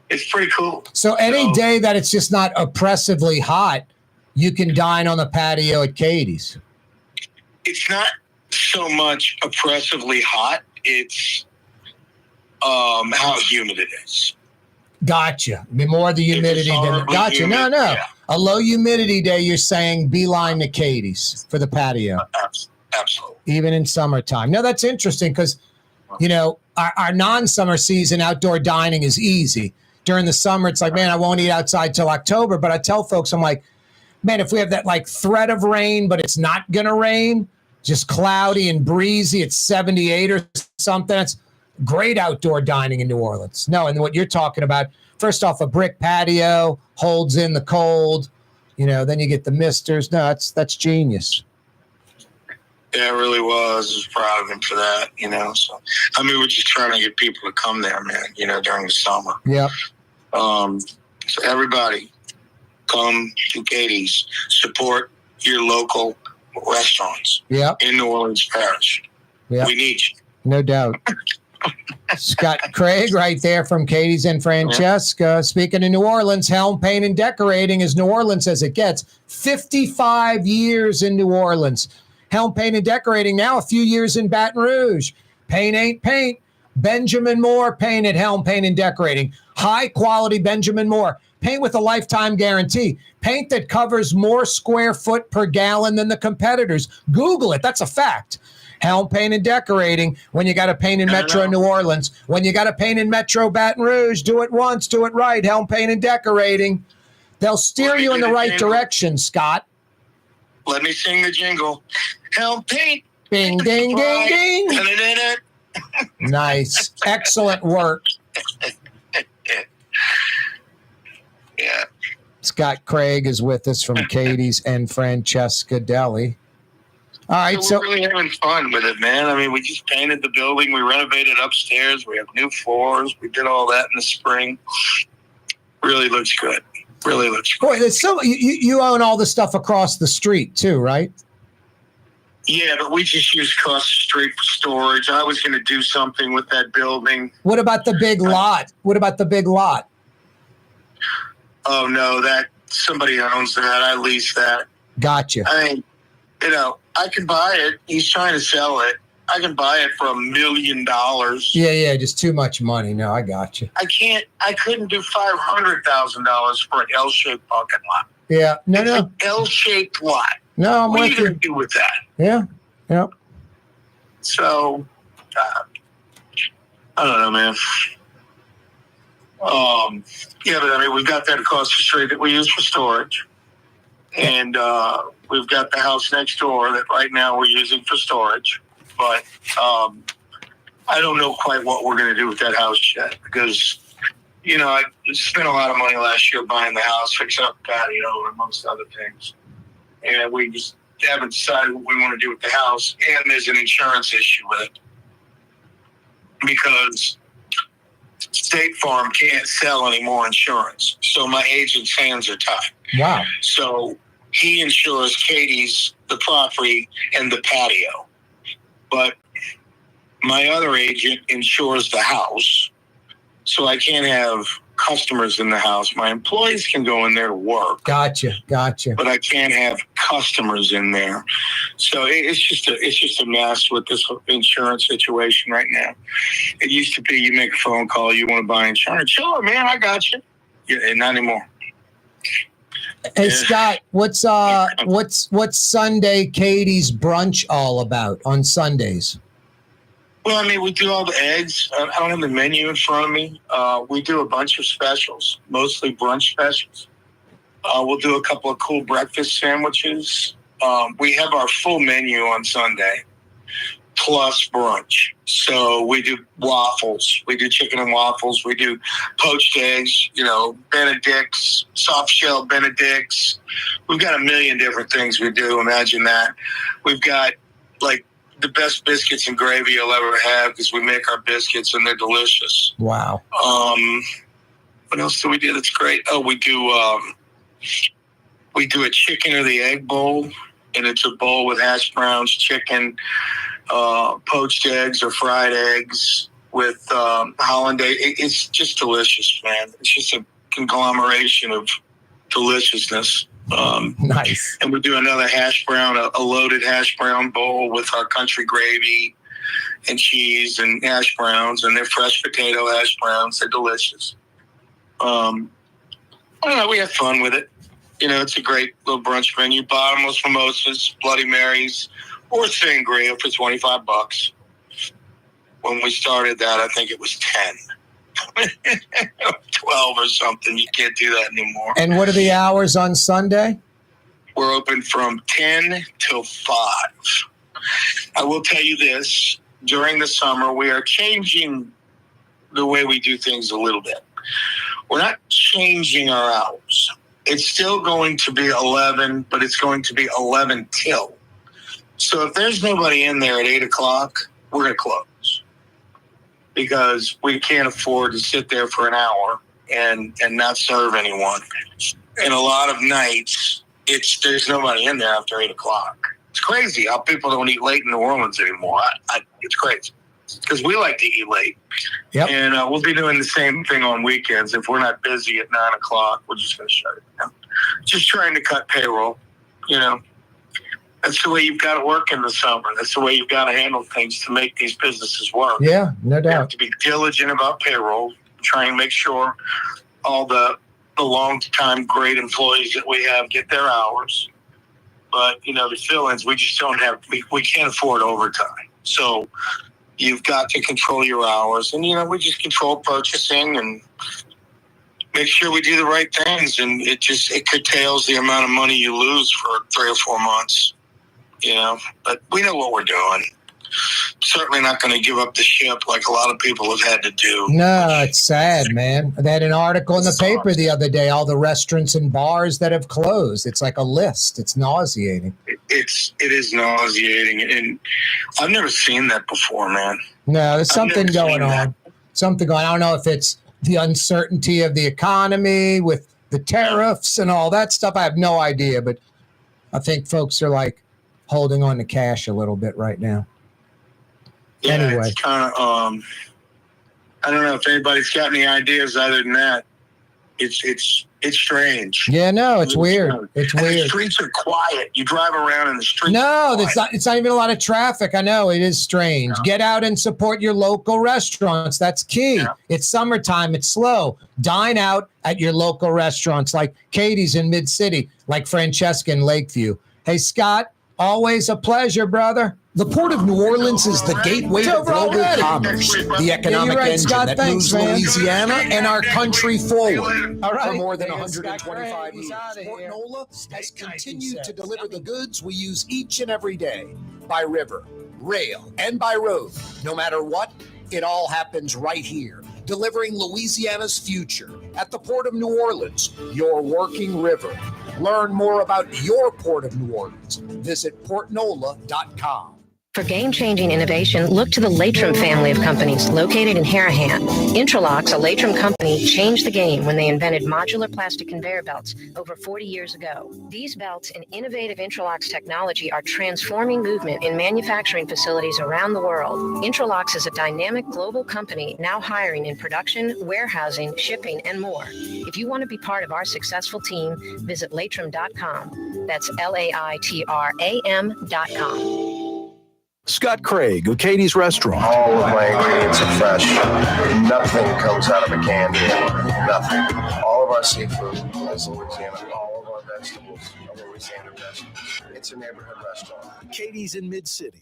It's pretty cool. So any day that it's just not oppressively hot, you can dine on the patio at Katie's. It's not so much oppressively hot. It's how humid it is. Gotcha. More the humidity than gotcha. Humid, no. Yeah. A low humidity day, you're saying beeline to Katie's for the patio. Absolutely. Even in summertime. No, that's interesting because, our non-summer season outdoor dining is easy. During the summer, it's like, man, I won't eat outside till October. But I tell folks, I'm like, man, if we have that threat of rain, but it's not going to rain, just cloudy and breezy, it's 78 or something. That's great outdoor dining in New Orleans. No, and what you're talking about, first off, a brick patio holds in the cold. Then you get the misters. No, that's genius. Yeah, it really was. I was proud of him for that, So, we're just trying to get people to come there, man, during the summer. Yeah. So everybody, come to Katie's. Support your local restaurants. Yeah. In New Orleans Parish. Yeah. We need you. No doubt. Scott Craig right there from Katie's and Francesca. Speaking of New Orleans, Helm Paint and Decorating is New Orleans as it gets. 55 years in New Orleans. Helm Paint and Decorating now a few years in Baton Rouge. Paint ain't paint. Benjamin Moore Paint at Helm Paint and Decorating. High quality Benjamin Moore. Paint with a lifetime guarantee. Paint that covers more square foot per gallon than the competitors. Google it. That's a fact. Helm Paint and Decorating. When you got to paint in Metro New Orleans. When you got to paint in Metro Baton Rouge. Do it once. Do it right. Helm Paint and Decorating. They'll steer you in the right direction, Scott. Let me sing the jingle. Helm Paint. Bing, ding, ding, ding. Nice. Excellent work. Yeah. Scott Craig is with us from Katie's and Francesca Deli. All right, so we're really having fun with it, man. We just painted the building. We renovated upstairs. We have new floors. We did all that in the spring. Really looks good. Really looks good. Boy, there's you own all the stuff across the street too, right? Yeah, but we just use across the street for storage. I was going to do something with that building. What about the big lot? Oh, no, that somebody owns that. I lease that. Gotcha. I can buy it. He's trying to sell it. I can buy it for $1 million. Yeah, just too much money. No, I got you. I couldn't do $500,000 for an L-shaped parking lot. Yeah, It's an L-shaped lot. No, I'm what with are you going to do with that? Yeah. So, I don't know, man. But we've got that across the street that we use for storage. And we've got the house next door that right now we're using for storage. But I don't know quite what we're going to do with that house yet because, I spent a lot of money last year buying the house, fixing up the patio, amongst other things. And we just haven't decided what we want to do with the house. And there's an insurance issue with it because State Farm can't sell any more insurance. So my agent's hands are tied. Wow. So he insures Katie's, the property, and the patio. But my other agent insures the house. So I can't have customers in the house. My employees can go in there to work. Gotcha. But I can't have customers in there. So it's just a mess with this insurance situation right now. It used to be you make a phone call, you want to buy insurance. Sure, man, I got you. Yeah, not anymore. Hey Scott, what's Sunday Katie's brunch all about on Sundays? Well, we do all the eggs. I don't have the menu in front of me. We do a bunch of specials, mostly brunch specials. We'll do a couple of cool breakfast sandwiches. We have our full menu on Sunday, plus brunch. So we do waffles. We do chicken and waffles. We do poached eggs, Benedicts, soft shell Benedicts. We've got a million different things we do. Imagine that. We've got, the best biscuits and gravy you'll ever have because we make our biscuits and they're delicious. Wow. What else do we do that's great? Oh, we do a chicken or the egg bowl, and it's a bowl with hash browns, chicken, poached eggs or fried eggs with hollandaise. It's just delicious, man. It's just a conglomeration of deliciousness. Nice. And we do another hash brown, a loaded hash brown bowl with our country gravy and cheese and hash browns, and they're fresh potato hash browns. They're delicious. I don't know. We have fun with it. It's a great little brunch menu. Bottomless mimosas, Bloody Marys, or sangria for $25. When we started that, I think it was 10. 12 or something. You can't do that anymore. And what are the hours on Sunday? We're open from 10 till 5. I will tell you this. During the summer, we are changing the way we do things a little bit. we're not changing our hours. It's still going to be 11, but it's going to be 11 till. So if there's nobody in there at 8 o'clock, we're going to close because we can't afford to sit there for an hour and not serve anyone. And a lot of nights, there's nobody in there after 8 o'clock. It's crazy how people don't eat late in New Orleans anymore. It's crazy because we like to eat late. Yep. And we'll be doing the same thing on weekends. If we're not busy at 9 o'clock, we're just going to shut it down. Just trying to cut payroll, you know. That's the way you've got to work in the summer. That's the way you've got to handle things to make these businesses work. Yeah, no doubt. You have to be diligent about payroll, try and make sure all the long-time great employees that we have get their hours. But, you know, the fill-ins, we just don't have, we can't afford overtime. So you've got to control your hours. And, you know, we just control purchasing and make sure we do the right things. And it curtails the amount of money you lose for 3 or 4 months. You know, but we know what we're doing. Certainly not going to give up the ship like a lot of people have had to do. No, it's sad, man. They had an article in the paper the other day, all the restaurants and bars that have closed. It's like a list. It's nauseating. It is nauseating. And I've never seen that before, man. No, there's something going on. Something going on. I don't know if it's the uncertainty of the economy with the tariffs and all that stuff. I have no idea, but I think folks are like holding on to cash a little bit right now. Yeah, anyway, it's kind of I don't know if anybody's got any ideas other than that. It's strange. Yeah, no, it's weird. It's weird. The streets are quiet. You drive around and the streets. No, it's not even a lot of traffic. I know it is strange. No. Get out and support your local restaurants. That's key. Yeah. It's summertime. It's slow. Dine out at your local restaurants like Katie's in Mid-City, like Francesca in Lakeview. Hey, Scott, always a pleasure, brother. The Port of New Orleans is the gateway to global commerce, the economic engine Scott, that moves Louisiana and our country forward. All right. For more than 125 years, Port Nola has continued to deliver the goods we use each and every day by river, rail, and by road. No matter what, it all happens right here, delivering Louisiana's future at the Port of New Orleans, your working river. Learn more about your Port of New Orleans. Visit portnola.com. For game-changing innovation, look to the Latrim family of companies located in Harahan. Intralox, a Latrim company, changed the game when they invented modular plastic conveyor belts over 40 years ago. These belts and innovative Intralox technology are transforming movement in manufacturing facilities around the world. Intralox is a dynamic global company now hiring in production, warehousing, shipping, and more. If you want to be part of our successful team, visit latrim.com. That's LAITRAM.com. Scott Craig of Katie's Restaurant. All of my ingredients are fresh. Nothing comes out of a can here. Nothing. All of our seafood is Louisiana. All of our vegetables are Louisiana vegetables. It's a neighborhood restaurant. Katie's in Mid-City.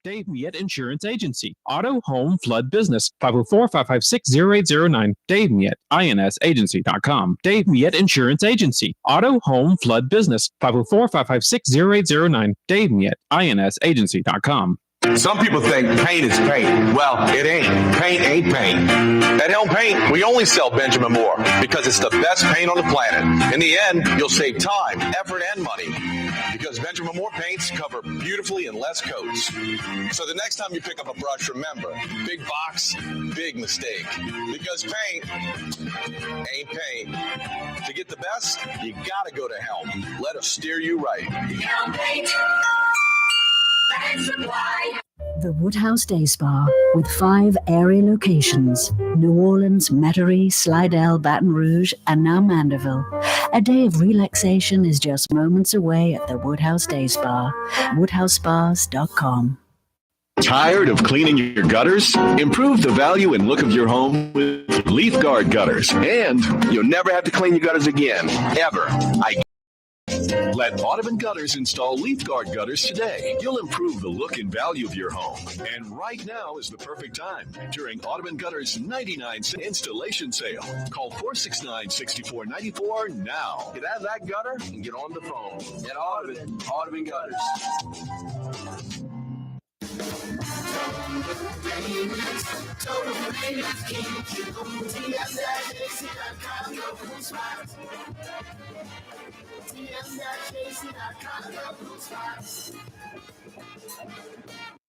Dave Miette Insurance Agency. Auto, home, flood, business. 504-556-0809. Dave Miette, INSagency.com. Dave Miette Insurance Agency. Auto, home, flood, business. 504-556-0809. Dave Miette, INSagency.com. Some people think paint is paint. Well, it ain't. Paint ain't paint. At Helm Paint, we only sell Benjamin Moore because it's the best paint on the planet. In the end, you'll save time, effort, and money because Benjamin Moore paints cover beautifully in less coats. So the next time you pick up a brush, remember, big box, big mistake. Because paint ain't paint. To get the best, you gotta go to Helm. Let us steer you right. Helm Paint. The Woodhouse Day Spa, with 5 area locations: New Orleans, Metairie, Slidell, Baton Rouge, and now Mandeville. A day of relaxation is just moments away at the Woodhouse Day Spa. WoodhouseSpas.com. Tired of cleaning your gutters? Improve the value and look of your home with Leaf Guard gutters, and you'll never have to clean your gutters again, ever. Let Audubon Gutters install Leaf Guard gutters today. You'll improve the look and value of your home. And right now is the perfect time during Audubon Gutters' 99-cent installation sale. Call 469-6494 now. Get out of that gutter and get on the phone. At Audubon Gutters.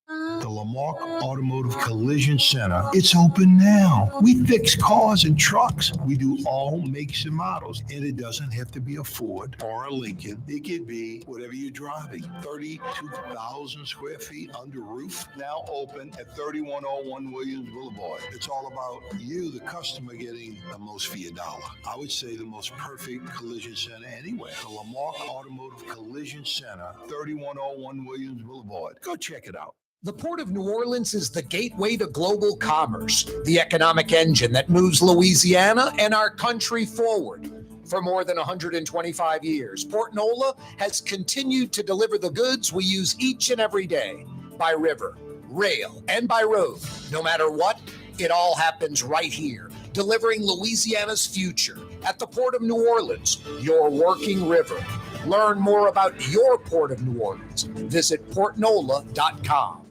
The Lamarck Automotive Collision Center. It's open now. We fix cars and trucks. We do all makes and models. And it doesn't have to be a Ford or a Lincoln. It could be whatever you're driving. 32,000 square feet under roof. Now open at 3101 Williams Boulevard. It's all about you, the customer, getting the most for your dollar. I would say the most perfect collision center anywhere. The Lamarck Automotive Collision Center, 3101 Williams Boulevard. Go check it out. The Port of New Orleans is the gateway to global commerce, the economic engine that moves Louisiana and our country forward. For more than 125 years, Port Nola has continued to deliver the goods we use each and every day by river, rail, and by road. No matter what, it all happens right here, delivering Louisiana's future at the Port of New Orleans, your working river. Learn more about your Port of New Orleans. Visit portnola.com.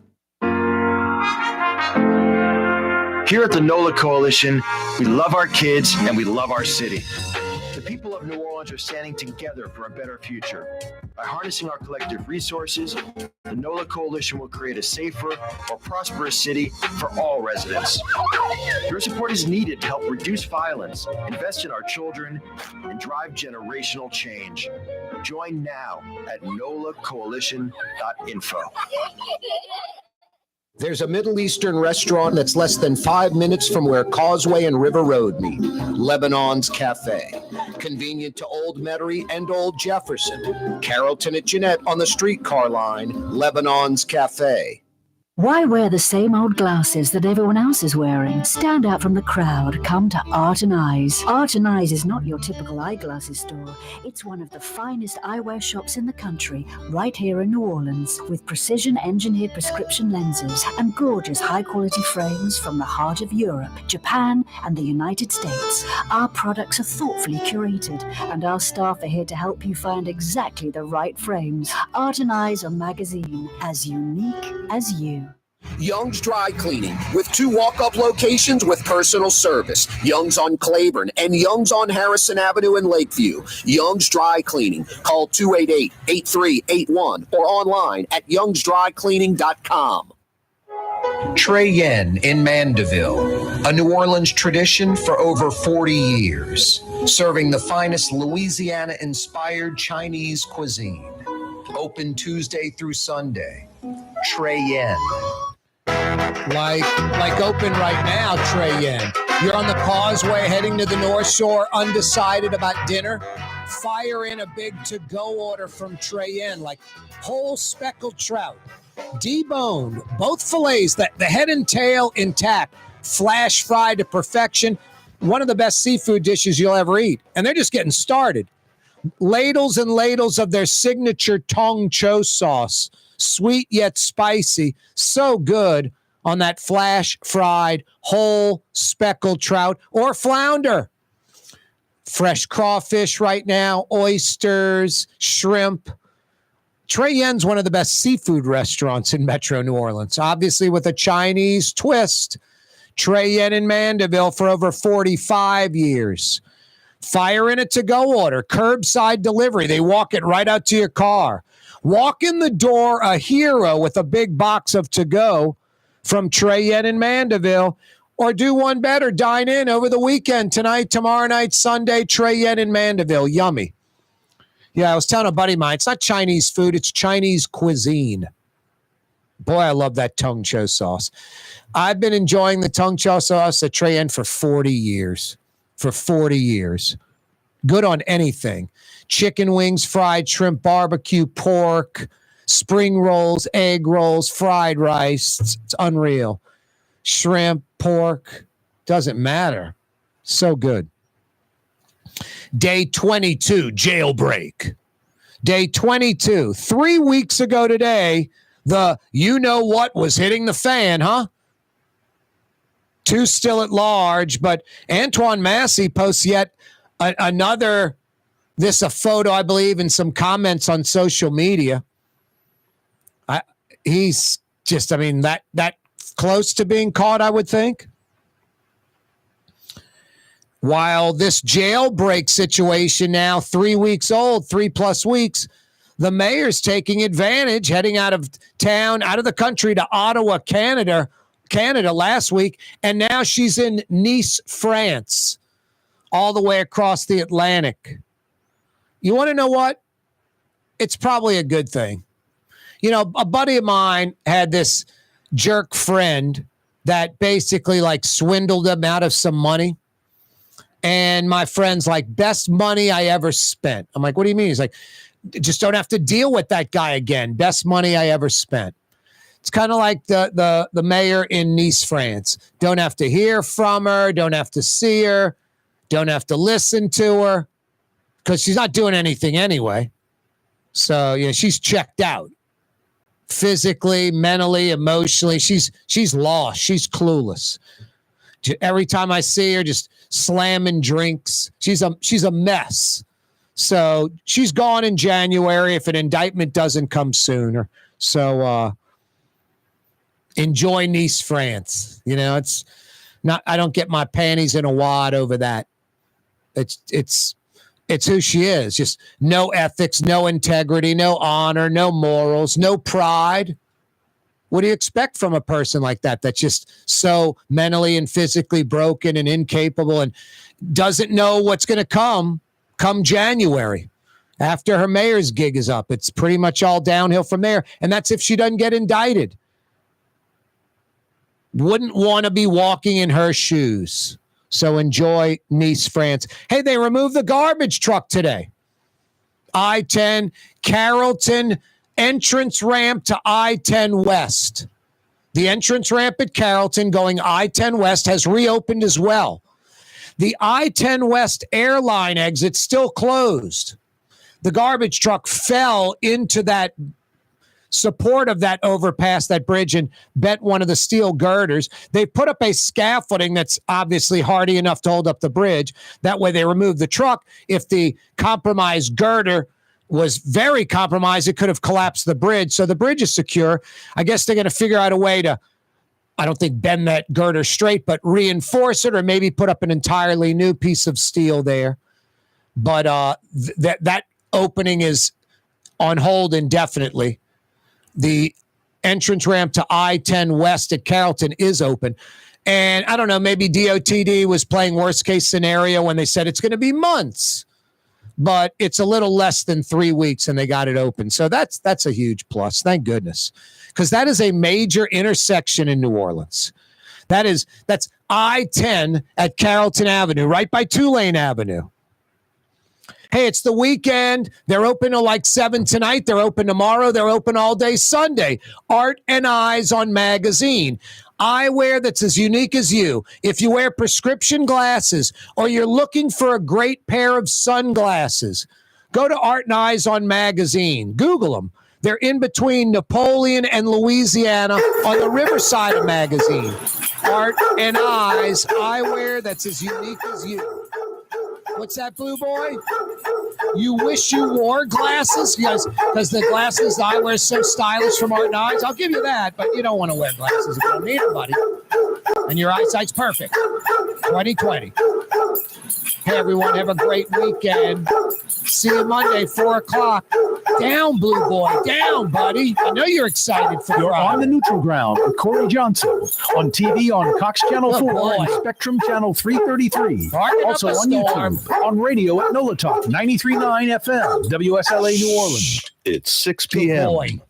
Here at the NOLA Coalition, we love our kids and we love our city. The people of New Orleans are standing together for a better future. By harnessing our collective resources, the NOLA Coalition will create a safer, more prosperous city for all residents. Your support is needed to help reduce violence, invest in our children, and drive generational change. Join now at nolacoalition.info. There's a Middle Eastern restaurant that's less than 5 minutes from where Causeway and River Road meet, Lebanon's Cafe. Convenient to Old Metairie and Old Jefferson. Carrollton at Jeanette on the streetcar line, Lebanon's Cafe. Why wear the same old glasses that everyone else is wearing? Stand out from the crowd. Come to Art and Eyes. Art and Eyes is not your typical eyeglasses store. It's one of the finest eyewear shops in the country, right here in New Orleans, with precision-engineered prescription lenses and gorgeous high-quality frames from the heart of Europe, Japan, and the United States. Our products are thoughtfully curated, and our staff are here to help you find exactly the right frames. Art and Eyes, a magazine as unique as you. Young's Dry Cleaning, with 2 walk-up locations with personal service. Young's on Claiborne and Young's on Harrison Avenue in Lakeview. Young's Dry Cleaning. Call 288-8381 or online at youngsdrycleaning.com. Trey Yen in Mandeville, a New Orleans tradition for over 40 years, serving the finest Louisiana-inspired Chinese cuisine. Open Tuesday through Sunday. Trey Yen. Like open right now, Trey Yen. You're on the Causeway heading to the North Shore, undecided about dinner. Fire in a big to-go order from Trey Yen, like whole speckled trout, deboned, both fillets, the head and tail intact, flash fried to perfection. One of the best seafood dishes you'll ever eat. And they're just getting started. Ladles and ladles of their signature tong cho sauce, sweet yet spicy, so good on that flash fried whole speckled trout or flounder. Fresh crawfish right now, oysters, shrimp. Trey Yen's one of the best seafood restaurants in Metro New Orleans, obviously with a Chinese twist. Trey Yen in Mandeville for over 45 years. Fire in a to-go order, curbside delivery. They walk it right out to your car. Walk in the door a hero with a big box of to-go from Trey Yen in Mandeville. Or do one better, dine in over the weekend, tonight, tomorrow night, Sunday, Trey Yen in Mandeville. Yummy. Yeah, I was telling a buddy of mine, it's not Chinese food, it's Chinese cuisine. Boy, I love that tong cho sauce. I've been enjoying the tong cho sauce at Trey Yen for 40 years. For 40 years. Good on anything. Chicken wings, fried shrimp, barbecue, pork, spring rolls, egg rolls, fried rice. It's unreal. Shrimp, pork, doesn't matter. So good. Day 22, jailbreak. Day 22, 3 weeks ago today, the you-know-what was hitting the fan, huh? 2 still at large, but Antoine Massey posts yet another, a photo, I believe, and some comments on social media. He's just, that close to being caught, I would think. While this jailbreak situation now 3 weeks old, 3+ weeks, the mayor's taking advantage, heading out of town, out of the country to Ottawa, Canada last week, and now she's in Nice, France, all the way across the Atlantic. You want to know what? It's probably a good thing. You know, a buddy of mine had this jerk friend that basically like swindled him out of some money. And my friend's like, best money I ever spent. I'm like, what do you mean? He's like, just don't have to deal with that guy again. Best money I ever spent. It's kind of like the mayor in Nice, France. Don't have to hear from her. Don't have to see her. Don't have to listen to her because she's not doing anything anyway. So, yeah, she's checked out physically, mentally, emotionally. She's lost. She's clueless. Every time I see her, just slamming drinks. She's a mess. So she's gone in January if an indictment doesn't come sooner. So enjoy Nice, France. You know, it's not. I don't get my panties in a wad over that. It's who she is. Just no ethics, no integrity, no honor, no morals, no pride. What do you expect from a person like that that's just so mentally and physically broken and incapable and doesn't know what's going to come January after her mayor's gig is up? It's pretty much all downhill from there. And that's if she doesn't get indicted. Wouldn't want to be walking in her shoes. So enjoy Nice, France. Hey, they removed the garbage truck today. I-10 Carrollton entrance ramp to I-10 West. The entrance ramp at Carrollton going I-10 West has reopened as well. The I-10 West airline exit still closed. The garbage truck fell into that support of that overpass, that bridge, and bent one of the steel girders. They put up a scaffolding that's obviously hardy enough to hold up the bridge. That way they removed the truck. If the compromised girder was very compromised, it could have collapsed the bridge. So the bridge is secure. I guess they're going to figure out a way to, I don't think bend that girder straight, but reinforce it or maybe put up an entirely new piece of steel there. But that opening is on hold indefinitely. The entrance ramp to I-10 West at Carrollton is open. And I don't know, maybe DOTD was playing worst case scenario when they said it's going to be months. But it's a little less than 3 weeks and they got it open. So that's a huge plus. Thank goodness. Because that is a major intersection in New Orleans. That's I-10 at Carrollton Avenue, right by Tulane Avenue. Hey, it's the weekend. They're open till like 7 tonight. They're open tomorrow. They're open all day Sunday. Art and Eyes on Magazine. Eyewear that's as unique as you. If you wear prescription glasses or you're looking for a great pair of sunglasses, go to Art and Eyes on Magazine. Google them. They're in between Napoleon and Louisiana on the riverside of Magazine. Art and Eyes, eyewear that's as unique as you. What's that, Blue Boy? You wish you wore glasses? Because the glasses I wear so stylish from Art and Eyes. I'll give you that, but you don't want to wear glasses if you don't need them, buddy. And your eyesight's perfect. 2020. Hey, everyone, have a great weekend. See you Monday, 4 o'clock. Down, Blue Boy. Down, buddy. I know you're excited for You're on the neutral ground with Corey Johnson on TV on Cox Channel 4 and Spectrum Channel 333. Also on YouTube, on radio at NOLA Talk 93.9 FM, WSLA New Orleans. It's 6 p.m.